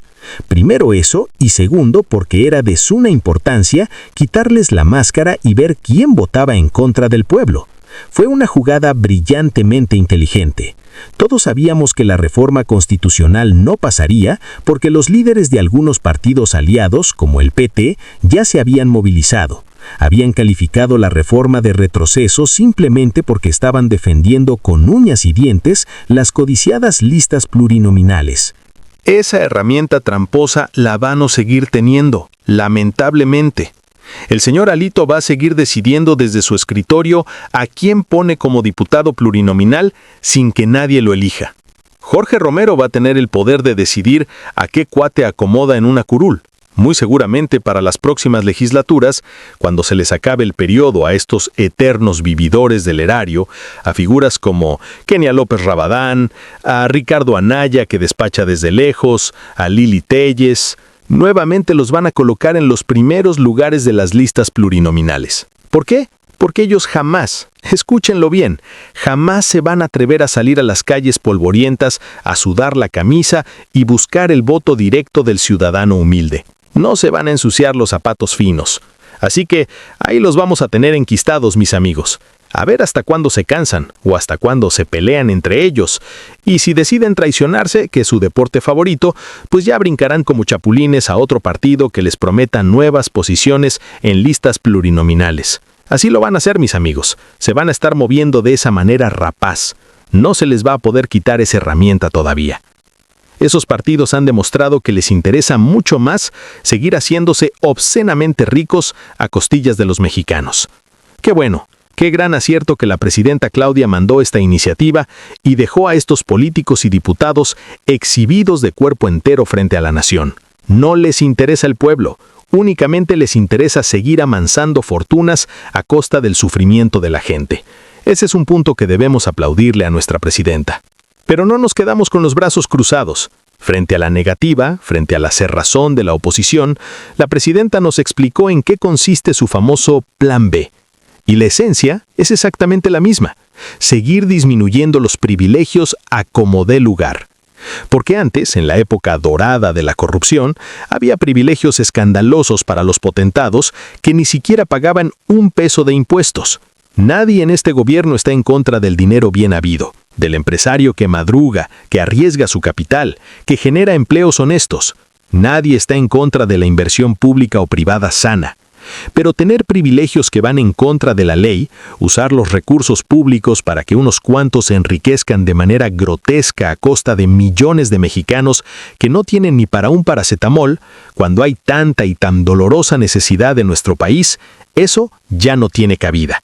Primero eso, y segundo, porque era de suma importancia quitarles la máscara y ver quién votaba en contra del pueblo. Fue una jugada brillantemente inteligente. Todos sabíamos que la reforma constitucional no pasaría porque los líderes de algunos partidos aliados, como el PT, ya se habían movilizado. Habían calificado la reforma de retroceso simplemente porque estaban defendiendo con uñas y dientes las codiciadas listas plurinominales. Esa herramienta tramposa la van a seguir teniendo, lamentablemente. El señor Alito va a seguir decidiendo desde su escritorio a quién pone como diputado plurinominal sin que nadie lo elija. Jorge Romero va a tener el poder de decidir a qué cuate acomoda en una curul. Muy seguramente para las próximas legislaturas, cuando se les acabe el periodo a estos eternos vividores del erario, a figuras como Kenia López Rabadán, a Ricardo Anaya que despacha desde lejos, a Lili Telles, nuevamente los van a colocar en los primeros lugares de las listas plurinominales. ¿Por qué? Porque ellos jamás, escúchenlo bien, jamás se van a atrever a salir a las calles polvorientas, a sudar la camisa y buscar el voto directo del ciudadano humilde. No se van a ensuciar los zapatos finos. Así que ahí los vamos a tener enquistados, mis amigos. A ver hasta cuándo se cansan o hasta cuándo se pelean entre ellos. Y si deciden traicionarse, que es su deporte favorito, pues ya brincarán como chapulines a otro partido que les prometa nuevas posiciones en listas plurinominales. Así lo van a hacer, mis amigos. Se van a estar moviendo de esa manera rapaz. No se les va a poder quitar esa herramienta todavía. Esos partidos han demostrado que les interesa mucho más seguir haciéndose obscenamente ricos a costillas de los mexicanos. ¡Qué bueno! Qué gran acierto que la presidenta Claudia mandó esta iniciativa y dejó a estos políticos y diputados exhibidos de cuerpo entero frente a la nación. No les interesa el pueblo, únicamente les interesa seguir amansando fortunas a costa del sufrimiento de la gente. Ese es un punto que debemos aplaudirle a nuestra presidenta. Pero no nos quedamos con los brazos cruzados. Frente a la negativa, frente a la cerrazón de la oposición, la presidenta nos explicó en qué consiste su famoso Plan B. Y la esencia es exactamente la misma: seguir disminuyendo los privilegios a como dé lugar. Porque antes, en la época dorada de la corrupción, había privilegios escandalosos para los potentados que ni siquiera pagaban un peso de impuestos. Nadie en este gobierno está en contra del dinero bien habido, del empresario que madruga, que arriesga su capital, que genera empleos honestos. Nadie está en contra de la inversión pública o privada sana. Pero tener privilegios que van en contra de la ley, usar los recursos públicos para que unos cuantos se enriquezcan de manera grotesca a costa de millones de mexicanos que no tienen ni para un paracetamol, cuando hay tanta y tan dolorosa necesidad en nuestro país, eso ya no tiene cabida.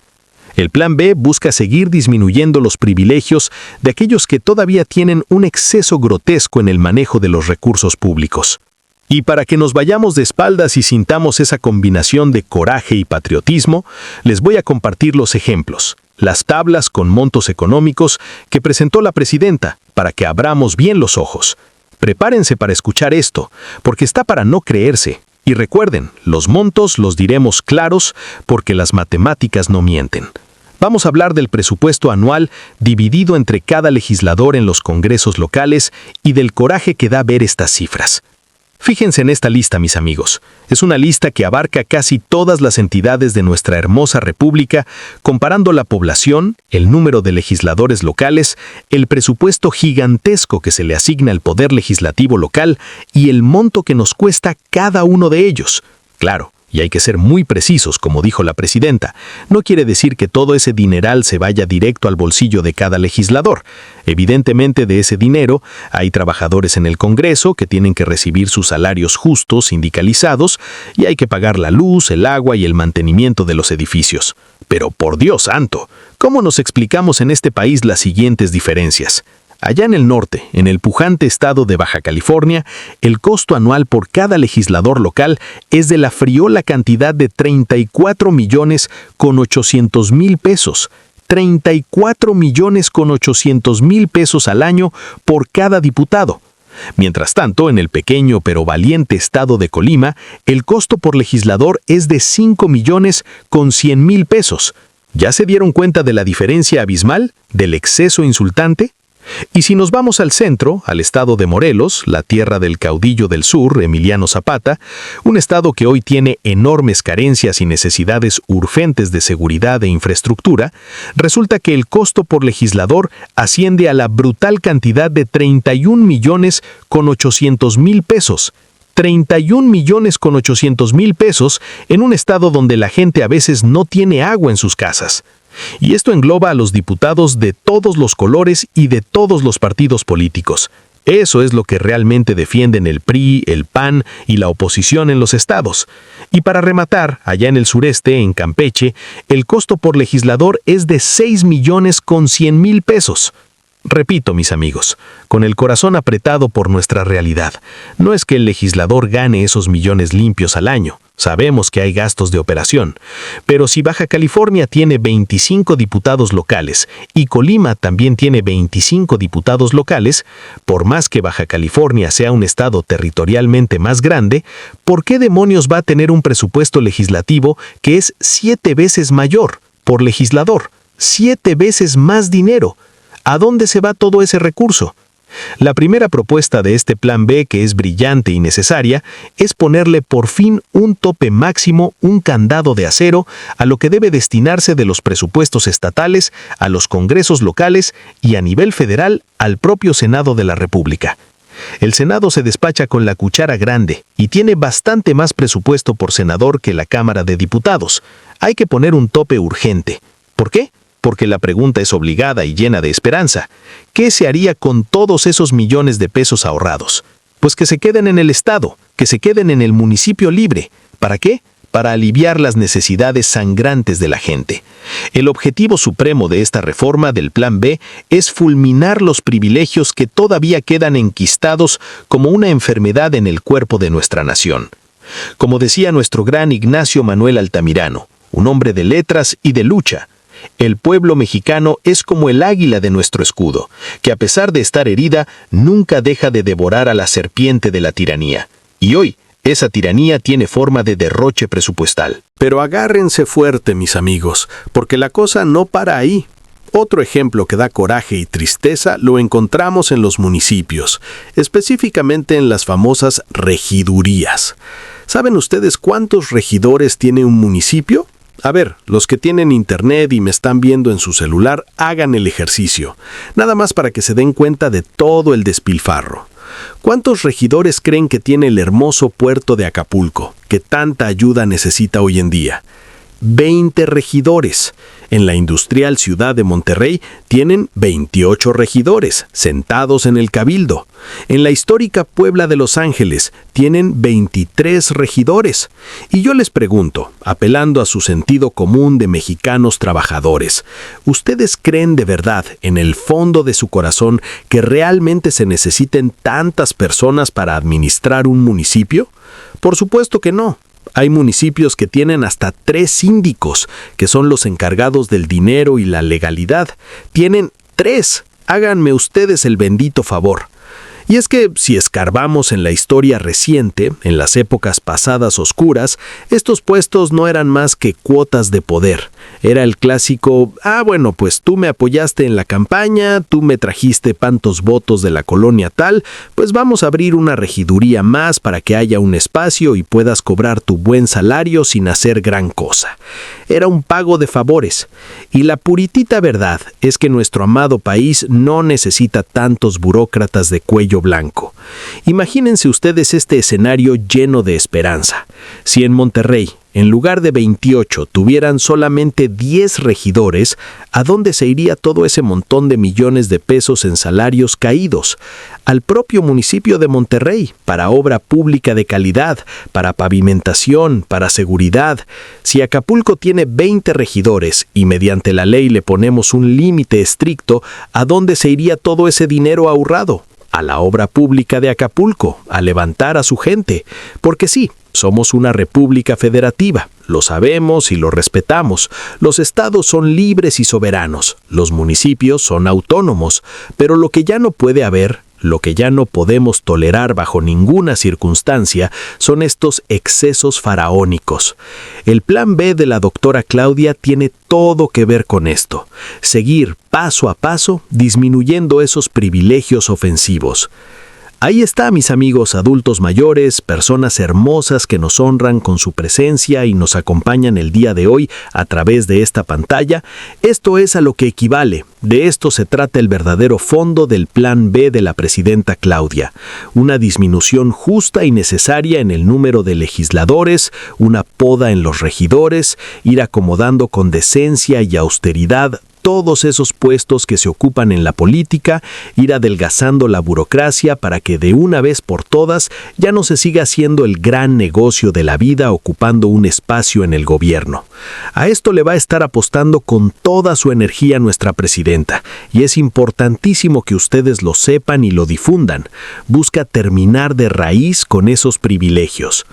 El Plan B busca seguir disminuyendo los privilegios de aquellos que todavía tienen un exceso grotesco en el manejo de los recursos públicos. Y para que nos vayamos de espaldas y sintamos esa combinación de coraje y patriotismo, les voy a compartir los ejemplos, las tablas con montos económicos que presentó la presidenta, para que abramos bien los ojos. Prepárense para escuchar esto, porque está para no creerse. Y recuerden, los montos los diremos claros porque las matemáticas no mienten. Vamos a hablar del presupuesto anual dividido entre cada legislador en los congresos locales y del coraje que da ver estas cifras. Fíjense en esta lista, mis amigos. Es una lista que abarca casi todas las entidades de nuestra hermosa república, comparando la población, el número de legisladores locales, el presupuesto gigantesco que se le asigna al poder legislativo local y el monto que nos cuesta cada uno de ellos. Claro, y hay que ser muy precisos, como dijo la presidenta. No quiere decir que todo ese dineral se vaya directo al bolsillo de cada legislador. Evidentemente, de ese dinero hay trabajadores en el Congreso que tienen que recibir sus salarios justos, sindicalizados, y hay que pagar la luz, el agua y el mantenimiento de los edificios. Pero por Dios santo, ¿cómo nos explicamos en este país las siguientes diferencias? Allá en el norte, en el pujante estado de Baja California, el costo anual por cada legislador local es de la friola cantidad de 34,8 pesos. 34,8 pesos al año por cada diputado. Mientras tanto, en el pequeño pero valiente estado de Colima, el costo por legislador es de 5,1 pesos. ¿Ya se dieron cuenta de la diferencia abismal, del exceso insultante? Y si nos vamos al centro, al estado de Morelos, la tierra del caudillo del sur, Emiliano Zapata, un estado que hoy tiene enormes carencias y necesidades urgentes de seguridad e infraestructura, resulta que el costo por legislador asciende a la brutal cantidad de 31,8 pesos. 31,8 pesos en un estado donde la gente a veces no tiene agua en sus casas. Y esto engloba a los diputados de todos los colores y de todos los partidos políticos. Eso es lo que realmente defienden el PRI, el PAN y la oposición en los estados. Y para rematar, allá en el sureste, en Campeche, el costo por legislador es de 6,1 pesos. Repito, mis amigos, con el corazón apretado por nuestra realidad, no es que el legislador gane esos millones limpios al año. Sabemos que hay gastos de operación, pero si Baja California tiene 25 diputados locales y Colima también tiene 25 diputados locales, por más que Baja California sea un estado territorialmente más grande, ¿por qué demonios va a tener un presupuesto legislativo que es 7 veces mayor por legislador? 7 veces más dinero. ¿A dónde se va todo ese recurso? La primera propuesta de este Plan B, que es brillante y necesaria, es ponerle por fin un tope máximo, un candado de acero, a lo que debe destinarse de los presupuestos estatales, a los congresos locales y a nivel federal al propio Senado de la República. El Senado se despacha con la cuchara grande y tiene bastante más presupuesto por senador que la Cámara de Diputados. Hay que poner un tope urgente. ¿Por qué? Porque la pregunta es obligada y llena de esperanza. ¿Qué se haría con todos esos millones de pesos ahorrados? Pues que se queden en el Estado, que se queden en el municipio libre. ¿Para qué? Para aliviar las necesidades sangrantes de la gente. El objetivo supremo de esta reforma del Plan B es fulminar los privilegios que todavía quedan enquistados como una enfermedad en el cuerpo de nuestra nación. Como decía nuestro gran Ignacio Manuel Altamirano, un hombre de letras y de lucha, el pueblo mexicano es como el águila de nuestro escudo, que a pesar de estar herida, nunca deja de devorar a la serpiente de la tiranía. Y hoy, esa tiranía tiene forma de derroche presupuestal. Pero agárrense fuerte, mis amigos, porque la cosa no para ahí. Otro ejemplo que da coraje y tristeza lo encontramos en los municipios, específicamente en las famosas regidurías. ¿Saben ustedes cuántos regidores tiene un municipio? A ver, los que tienen internet y me están viendo en su celular, hagan el ejercicio, nada más para que se den cuenta de todo el despilfarro. ¿Cuántos regidores creen que tiene el hermoso puerto de Acapulco, que tanta ayuda necesita hoy en día? 20 regidores. En la industrial ciudad de Monterrey tienen 28 regidores, sentados en el cabildo. En la histórica Puebla de Los Ángeles tienen 23 regidores. Y yo les pregunto, apelando a su sentido común de mexicanos trabajadores, ¿ustedes creen de verdad, en el fondo de su corazón, que realmente se necesiten tantas personas para administrar un municipio? Por supuesto que no. Hay municipios que tienen hasta 3 síndicos, que son los encargados del dinero y la legalidad. Tienen 3. Háganme ustedes el bendito favor. Y es que si escarbamos en la historia reciente, en las épocas pasadas oscuras, estos puestos no eran más que cuotas de poder. Era el clásico, bueno, pues tú me apoyaste en la campaña, tú me trajiste tantos votos de la colonia tal, pues vamos a abrir una regiduría más para que haya un espacio y puedas cobrar tu buen salario sin hacer gran cosa. Era un pago de favores. Y la puritita verdad es que nuestro amado país no necesita tantos burócratas de cuello cuello blanco. Imagínense ustedes este escenario lleno de esperanza. Si en Monterrey, en lugar de 28, tuvieran solamente 10 regidores, ¿a dónde se iría todo ese montón de millones de pesos en salarios caídos? Al propio municipio de Monterrey, para obra pública de calidad, para pavimentación, para seguridad. Si Acapulco tiene 20 regidores y mediante la ley le ponemos un límite estricto, ¿a dónde se iría todo ese dinero ahorrado? A la obra pública de Acapulco, a levantar a su gente, porque sí, somos una república federativa, lo sabemos y lo respetamos. Los estados son libres y soberanos, los municipios son autónomos, pero lo que ya no puede haber, lo que ya no podemos tolerar bajo ninguna circunstancia, son estos excesos faraónicos. El plan B de la doctora Claudia tiene todo que ver con esto: seguir paso a paso disminuyendo esos privilegios ofensivos. Ahí está, mis amigos adultos mayores, personas hermosas que nos honran con su presencia y nos acompañan el día de hoy a través de esta pantalla. Esto es a lo que equivale. De esto se trata el verdadero fondo del plan B de la presidenta Claudia. Una disminución justa y necesaria en el número de legisladores, una poda en los regidores, ir acomodando con decencia y austeridad todos esos puestos que se ocupan en la política, ir adelgazando la burocracia para que de una vez por todas ya no se siga haciendo el gran negocio de la vida ocupando un espacio en el gobierno. A esto le va a estar apostando con toda su energía nuestra presidenta, y es importantísimo que ustedes lo sepan y lo difundan. Busca terminar de raíz con esos privilegios.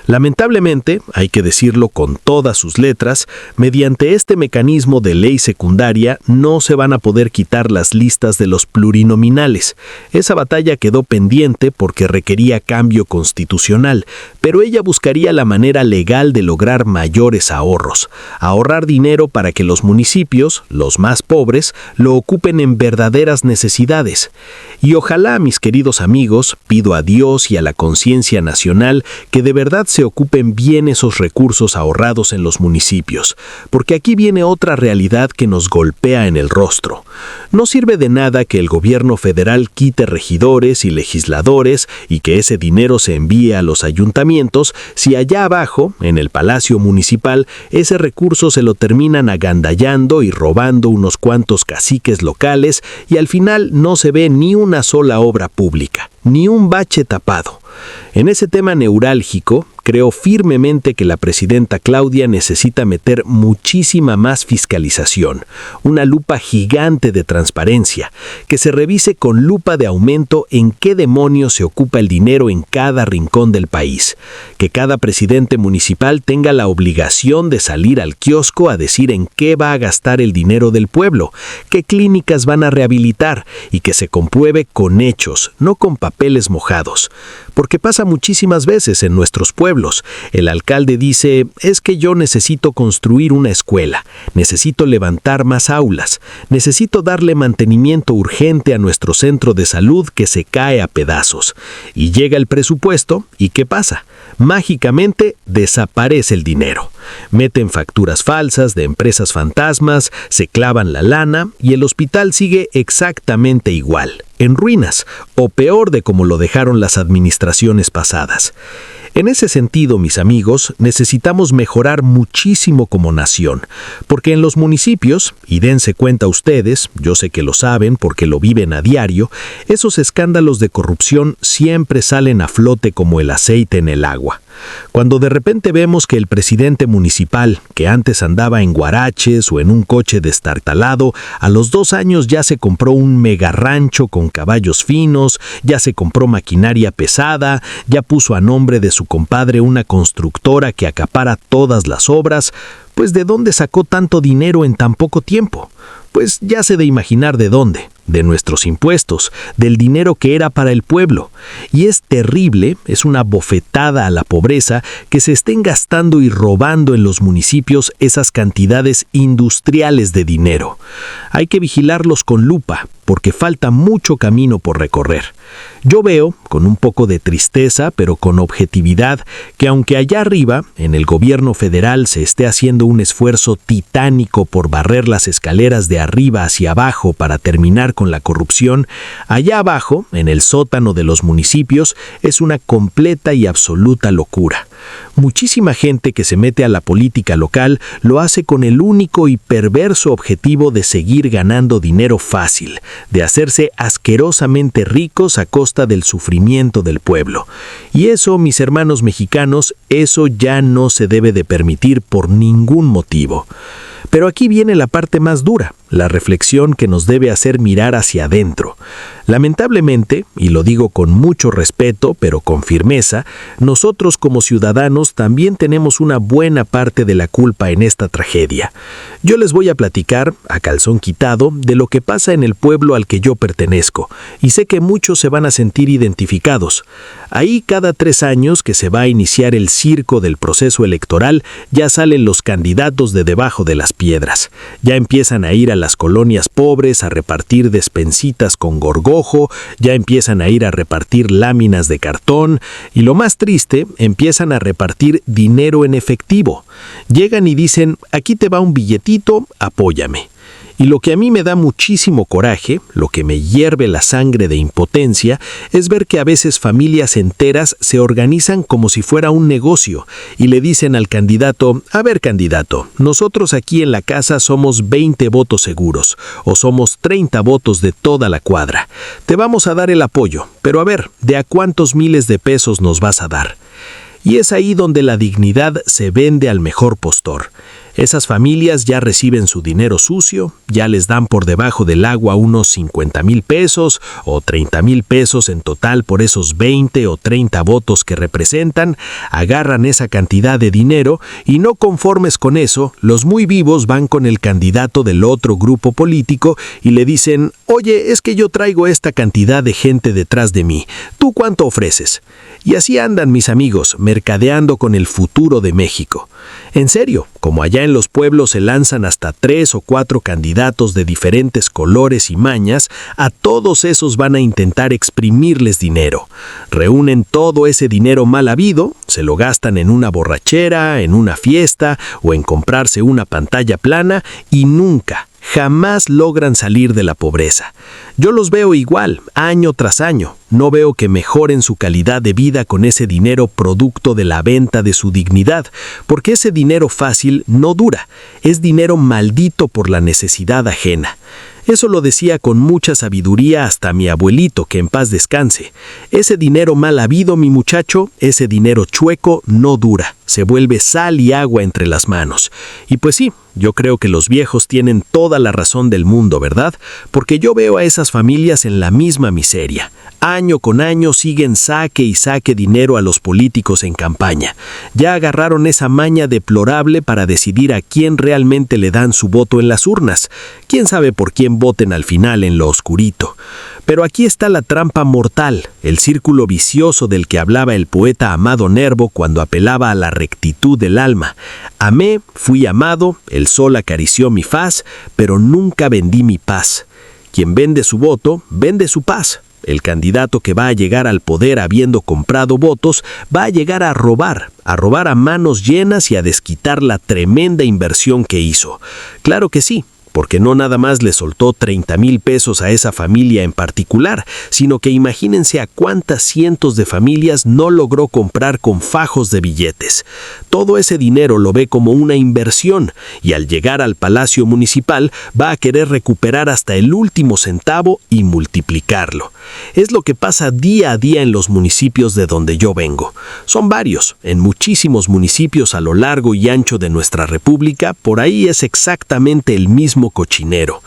Lamentablemente, hay que decirlo con todas sus letras, mediante este mecanismo de ley secundaria no se van a poder quitar las listas de los plurinominales. Esa batalla quedó pendiente porque requería cambio constitucional, pero ella buscaría la manera legal de lograr mayores ahorros, ahorrar dinero para que los municipios, los más pobres, lo ocupen en verdaderas necesidades. Y ojalá, mis queridos amigos, pido a Dios y a la conciencia nacional que de verdad se ocupen bien esos recursos ahorrados en los municipios, porque aquí viene otra realidad que nos golpea en el rostro. No sirve de nada que el gobierno federal quite regidores y legisladores y que ese dinero se envíe a los ayuntamientos si allá abajo, en el Palacio Municipal, ese recurso se lo terminan agandallando y robando unos cuantos caciques locales y al final no se ve ni una sola obra pública, ni un bache tapado. En ese tema neurálgico, creo firmemente que la presidenta Claudia necesita meter muchísima más fiscalización, una lupa gigante de transparencia, que se revise con lupa de aumento en qué demonios se ocupa el dinero en cada rincón del país, que cada presidente municipal tenga la obligación de salir al kiosco a decir en qué va a gastar el dinero del pueblo, qué clínicas van a rehabilitar y que se compruebe con hechos, no con papeles mojados. Porque pasa muchísimas veces en nuestros pueblos. El alcalde dice, es que yo necesito construir una escuela, necesito levantar más aulas, necesito darle mantenimiento urgente a nuestro centro de salud que se cae a pedazos. Y llega el presupuesto, ¿y qué pasa? Mágicamente desaparece el dinero. Meten facturas falsas de empresas fantasmas, se clavan la lana y el hospital sigue exactamente igual, en ruinas, o peor de como lo dejaron las administraciones pasadas. En ese sentido, mis amigos, necesitamos mejorar muchísimo como nación, porque en los municipios, y dense cuenta ustedes, yo sé que lo saben porque lo viven a diario, esos escándalos de corrupción siempre salen a flote como el aceite en el agua. Cuando de repente vemos que el presidente municipal, que antes andaba en guaraches o en un coche destartalado, a los 2 años ya se compró un mega rancho con caballos finos, ya se compró maquinaria pesada, ya puso a nombre de su compadre una constructora que acapara todas las obras, pues ¿de dónde sacó tanto dinero en tan poco tiempo? Pues ya se de imaginar de dónde, de nuestros impuestos, del dinero que era para el pueblo. Y es terrible, es una bofetada a la pobreza que se estén gastando y robando en los municipios esas cantidades industriales de dinero. Hay que vigilarlos con lupa, porque falta mucho camino por recorrer. Yo veo, con un poco de tristeza, pero con objetividad, que aunque allá arriba, en el gobierno federal, se esté haciendo un esfuerzo titánico por barrer las escaleras de arriba hacia abajo para terminar con la corrupción, allá abajo, en el sótano de los municipios, es una completa y absoluta locura. Muchísima gente que se mete a la política local lo hace con el único y perverso objetivo de seguir ganando dinero fácil, de hacerse asquerosamente ricos a costa del sufrimiento del pueblo. Y eso, mis hermanos mexicanos, eso ya no se debe de permitir por ningún motivo. Pero aquí viene la parte más dura, la reflexión que nos debe hacer mirar hacia adentro. Lamentablemente, y lo digo con mucho respeto, pero con firmeza, nosotros como ciudadanos también tenemos una buena parte de la culpa en esta tragedia. Yo les voy a platicar, a calzón quitado, de lo que pasa en el pueblo al que yo pertenezco, y sé que muchos se van a sentir identificados. Ahí cada 3 años que se va a iniciar el circo del proceso electoral, ya salen los candidatos de debajo de las piedras. Ya empiezan a ir a las colonias pobres a repartir despensitas con gorgojo, ya empiezan a ir a repartir láminas de cartón y lo más triste, empiezan a repartir dinero en efectivo. Llegan y dicen, aquí te va un billetito, apóyame. Y lo que a mí me da muchísimo coraje, lo que me hierve la sangre de impotencia, es ver que a veces familias enteras se organizan como si fuera un negocio y le dicen al candidato, a ver candidato, nosotros aquí en la casa somos 20 votos seguros o somos 30 votos de toda la cuadra. Te vamos a dar el apoyo, pero a ver, ¿de a cuántos miles de pesos nos vas a dar? Y es ahí donde la dignidad se vende al mejor postor. Esas familias ya reciben su dinero sucio, ya les dan por debajo del agua unos 50,000 pesos o 30,000 pesos en total por esos 20 o 30 votos que representan, agarran esa cantidad de dinero y no conformes con eso, los muy vivos van con el candidato del otro grupo político y le dicen, oye, es que yo traigo esta cantidad de gente detrás de mí, ¿tú cuánto ofreces? Y así andan mis amigos, mercadeando con el futuro de México. En serio, como allá en los pueblos se lanzan hasta 3 o 4 candidatos de diferentes colores y mañas, a todos esos van a intentar exprimirles dinero. Reúnen todo ese dinero mal habido, se lo gastan en una borrachera, en una fiesta o en comprarse una pantalla plana y nunca, jamás logran salir de la pobreza. Yo los veo igual, año tras año. No veo que mejoren su calidad de vida con ese dinero producto de la venta de su dignidad, porque ese dinero fácil no dura, es dinero maldito por la necesidad ajena. Eso lo decía con mucha sabiduría hasta mi abuelito, que en paz descanse. Ese dinero mal habido, mi muchacho, ese dinero chueco no dura, se vuelve sal y agua entre las manos. Y pues sí, yo creo que los viejos tienen toda la razón del mundo, ¿verdad? Porque yo veo a esas familias en la misma miseria. Año con año siguen saque y saque dinero a los políticos en campaña. Ya agarraron esa maña deplorable para decidir a quién realmente le dan su voto en las urnas. ¿Quién sabe por quién voten al final en lo oscurito? Pero aquí está la trampa mortal, el círculo vicioso del que hablaba el poeta Amado Nervo cuando apelaba a la rectitud del alma. Amé, fui amado, el sol acarició mi faz, pero nunca vendí mi paz. Quien vende su voto, vende su paz. El candidato que va a llegar al poder habiendo comprado votos va a llegar a robar a manos llenas y a desquitar la tremenda inversión que hizo. Claro que sí, porque no nada más le soltó 30,000 pesos a esa familia en particular, sino que imagínense a cuántas cientos de familias no logró comprar con fajos de billetes. Todo ese dinero lo ve como una inversión y al llegar al Palacio Municipal va a querer recuperar hasta el último centavo y multiplicarlo. Es lo que pasa día a día en los municipios de donde yo vengo. Son varios, en muchísimos municipios a lo largo y ancho de nuestra república, por ahí es exactamente el mismo cochinero.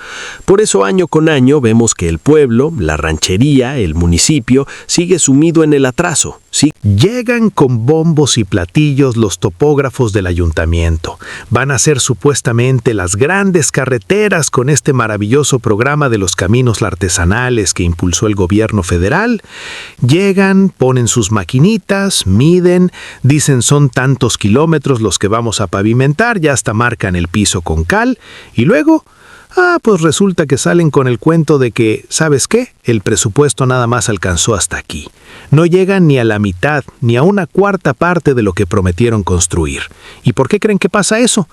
Por eso año con año vemos que el pueblo, la ranchería, el municipio, sigue sumido en el atraso. Sí, llegan con bombos y platillos los topógrafos del ayuntamiento. Van a hacer supuestamente las grandes carreteras con este maravilloso programa de los caminos artesanales que impulsó el gobierno federal. Llegan, ponen sus maquinitas, miden, dicen son tantos kilómetros los que vamos a pavimentar, ya hasta marcan el piso con cal, y luego pues resulta que salen con el cuento de que, ¿sabes qué? El presupuesto nada más alcanzó hasta aquí. No llegan ni a la mitad, ni a una cuarta parte de lo que prometieron construir. ¿Y por qué creen que pasa eso?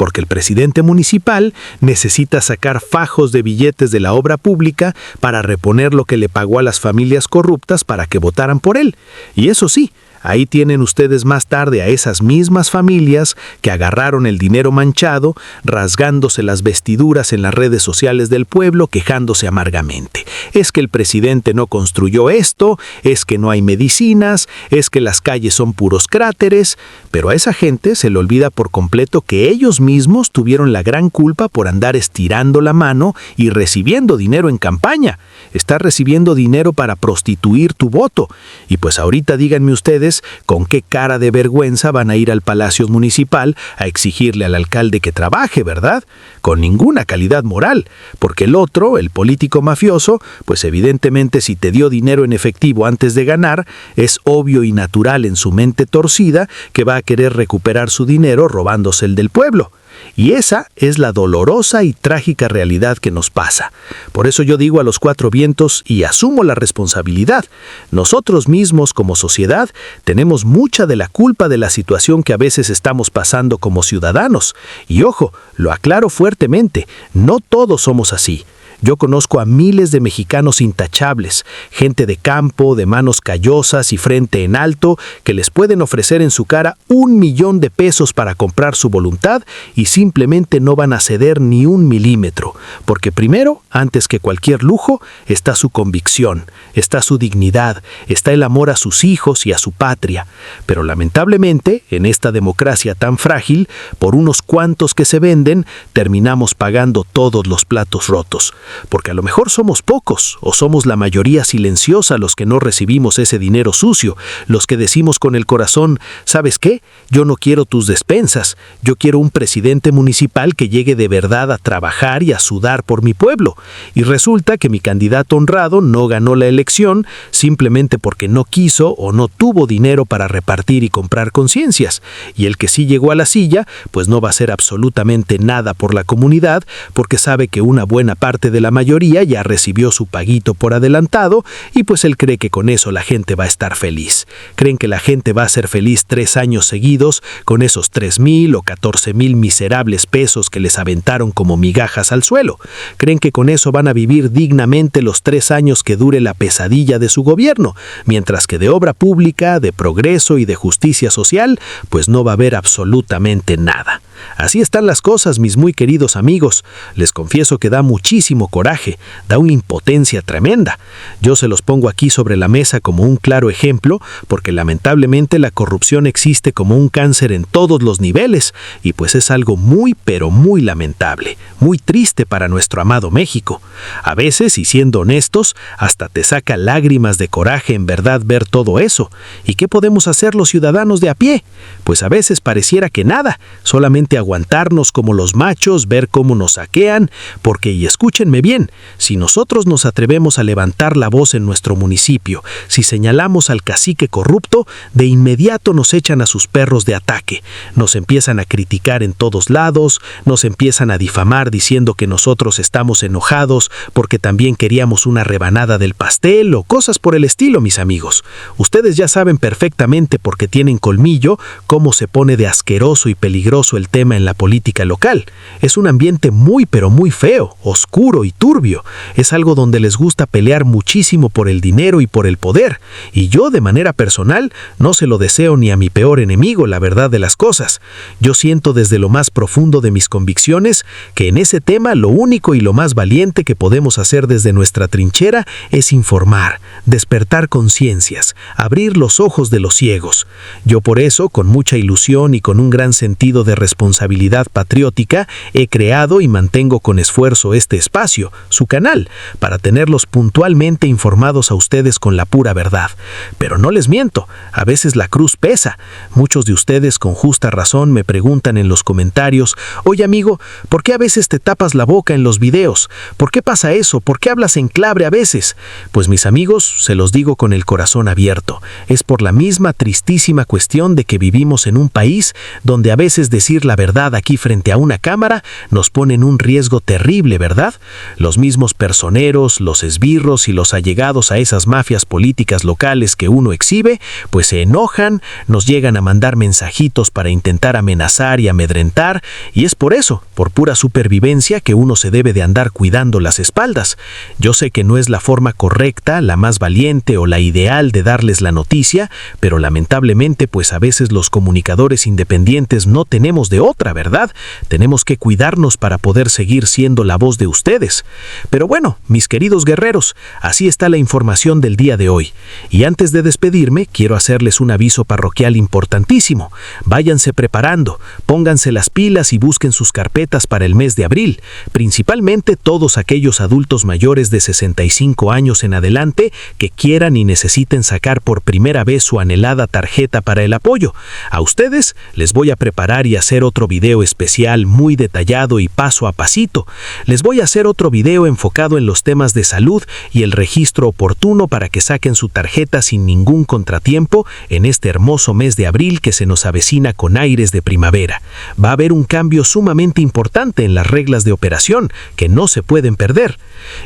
porque el presidente municipal necesita sacar fajos de billetes de la obra pública para reponer lo que le pagó a las familias corruptas para que votaran por él. Y eso sí, ahí tienen ustedes más tarde a esas mismas familias que agarraron el dinero manchado, rasgándose las vestiduras en las redes sociales del pueblo, quejándose amargamente. Es que el presidente no construyó esto, es que no hay medicinas, es que las calles son puros cráteres, pero a esa gente se le olvida por completo que ellos mismos tuvieron la gran culpa por andar estirando la mano y recibiendo dinero en campaña. Estás recibiendo dinero para prostituir tu voto. Y pues ahorita díganme ustedes con qué cara de vergüenza van a ir al Palacio Municipal a exigirle al alcalde que trabaje, ¿verdad? Con ninguna calidad moral, porque el otro, el político mafioso, pues evidentemente si te dio dinero en efectivo antes de ganar, es obvio y natural en su mente torcida que va a querer recuperar su dinero robándose el del pueblo. Y esa es la dolorosa y trágica realidad que nos pasa. Por eso yo digo a los cuatro vientos y asumo la responsabilidad. Nosotros mismos como sociedad tenemos mucha de la culpa de la situación que a veces estamos pasando como ciudadanos. Y ojo, lo aclaro fuertemente, no todos somos así. Yo conozco a miles de mexicanos intachables, gente de campo, de manos callosas y frente en alto, que les pueden ofrecer en su cara 1 millón de pesos para comprar su voluntad y simplemente no van a ceder ni 1 milímetro, porque primero, antes que cualquier lujo, está su convicción, está su dignidad, está el amor a sus hijos y a su patria. Pero lamentablemente, en esta democracia tan frágil, por unos cuantos que se venden, terminamos pagando todos los platos rotos. Porque a lo mejor somos pocos, o somos la mayoría silenciosa los que no recibimos ese dinero sucio, los que decimos con el corazón, ¿sabes qué? Yo no quiero tus despensas, yo quiero un presidente municipal que llegue de verdad a trabajar y a sudar por mi pueblo. Y resulta que mi candidato honrado no ganó la elección simplemente porque no quiso o no tuvo dinero para repartir y comprar conciencias. Y el que sí llegó a la silla, pues no va a hacer absolutamente nada por la comunidad, porque sabe que una buena parte de la mayoría ya recibió su paguito por adelantado y pues él cree que con eso la gente va a estar feliz. Creen que la gente va a ser feliz 3 años seguidos con esos 3,000 o 14,000 miserables pesos que les aventaron como migajas al suelo. Creen que con eso van a vivir dignamente los 3 años que dure la pesadilla de su gobierno, mientras que de obra pública, de progreso y de justicia social, pues no va a haber absolutamente nada. Así están las cosas, mis muy queridos amigos. Les confieso que da muchísimo coraje, da una impotencia tremenda. Yo se los pongo aquí sobre la mesa como un claro ejemplo, porque lamentablemente la corrupción existe como un cáncer en todos los niveles, y pues es algo muy pero muy lamentable, muy triste para nuestro amado México. A veces, y siendo honestos, hasta te saca lágrimas de coraje en verdad ver todo eso. ¿Y qué podemos hacer los ciudadanos de a pie? Pues a veces pareciera que nada, solamente aguantarnos como los machos, ver cómo nos saquean, porque, y escúchenme bien, si nosotros nos atrevemos a levantar la voz en nuestro municipio, si señalamos al cacique corrupto, de inmediato nos echan a sus perros de ataque, nos empiezan a criticar en todos lados, nos empiezan a difamar diciendo que nosotros estamos enojados porque también queríamos una rebanada del pastel o cosas por el estilo, mis amigos. Ustedes ya saben perfectamente, porque tienen colmillo, cómo se pone de asqueroso y peligroso el tema en la política local. Es un ambiente muy pero muy feo, oscuro y turbio. Es algo donde les gusta pelear muchísimo por el dinero y por el poder. Y yo, de manera personal, no se lo deseo ni a mi peor enemigo, la verdad de las cosas. Yo siento desde lo más profundo de mis convicciones que en ese tema lo único y lo más valiente que podemos hacer desde nuestra trinchera es informar, despertar conciencias, abrir los ojos de los ciegos. Yo por eso, con mucha ilusión y con un gran sentido de responsabilidad patriótica, he creado y mantengo con esfuerzo este espacio, su canal, para tenerlos puntualmente informados a ustedes con la pura verdad. Pero no les miento, a veces la cruz pesa. Muchos de ustedes con justa razón me preguntan en los comentarios, oye amigo, ¿por qué a veces te tapas la boca en los videos? ¿Por qué pasa eso? ¿Por qué hablas en clave a veces? Pues mis amigos, se los digo con el corazón abierto, es por la misma tristísima cuestión de que vivimos vivimos en un país donde a veces decir la verdad aquí frente a una cámara nos pone en un riesgo terrible, ¿verdad? Los mismos personeros, los esbirros y los allegados a esas mafias políticas locales que uno exhibe, pues se enojan, nos llegan a mandar mensajitos para intentar amenazar y amedrentar, y es por eso, por pura supervivencia, que uno se debe de andar cuidando las espaldas. Yo sé que no es la forma correcta, la más valiente o la ideal de darles la noticia, pero lamentablemente pues a veces los comunicadores independientes no tenemos de otra, ¿verdad? Tenemos que cuidarnos para poder seguir siendo la voz de ustedes. Pero bueno, mis queridos guerreros, así está la información del día de hoy. Y antes de despedirme, quiero hacerles un aviso parroquial importantísimo. Váyanse preparando, pónganse las pilas y busquen sus carpetas para el mes de abril, principalmente todos aquellos adultos mayores de 65 años en adelante que quieran y necesiten sacar por primera vez su anhelada tarjeta para el apoyo. A ustedes les voy a preparar y hacer otro video especial muy detallado y paso a pasito. Les voy a hacer otro video enfocado en los temas de salud y el registro oportuno para que saquen su tarjeta sin ningún contratiempo en este hermoso mes de abril que se nos avecina con aires de primavera. Va a haber un cambio sumamente importante en las reglas de operación que no se pueden perder.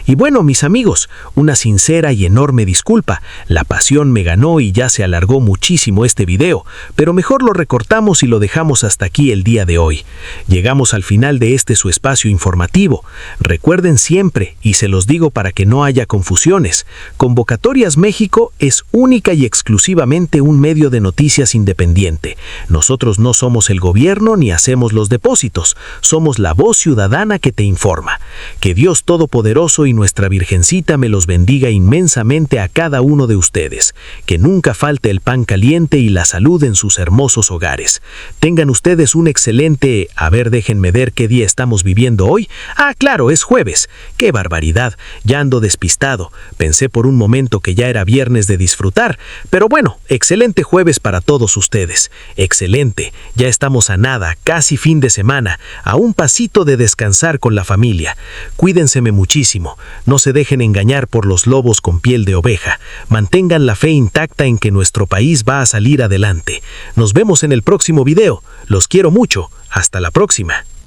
Y bueno, mis amigos, una sincera y enorme disculpa. La pasión me ganó y ya se alargó muchísimo este video, pero mejor lo recortamos y lo dejamos hasta aquí el día de hoy. Llegamos al final de este su espacio informativo. Recuerden siempre, y se los digo para que no haya confusiones, Convocatorias México es única y exclusivamente un medio de noticias independiente. Nosotros no somos el gobierno ni hacemos los depósitos, somos la voz ciudadana que te informa. Que Dios Todopoderoso y nuestra Virgencita me los bendiga inmensamente a cada uno de ustedes. Que nunca falte el pan caliente y la salud en sus hermosos hogares. Tengan ustedes un excelente... A ver, déjenme ver qué día estamos viviendo hoy. Ah, claro, es jueves. ¡Qué barbaridad! Ya ando despistado. Pensé por un momento que ya era viernes de disfrutar. Pero bueno, excelente jueves para todos ustedes. Excelente. Ya estamos a nada, casi fin de semana, a un pasito de descansar con la familia. Cuídenseme muchísimo. No se dejen engañar por los lobos con piel de oveja. Mantengan la fe intacta en que nuestro país va a salir adelante. Nos vemos en el próximo video. Los quiero mucho. Hasta la próxima.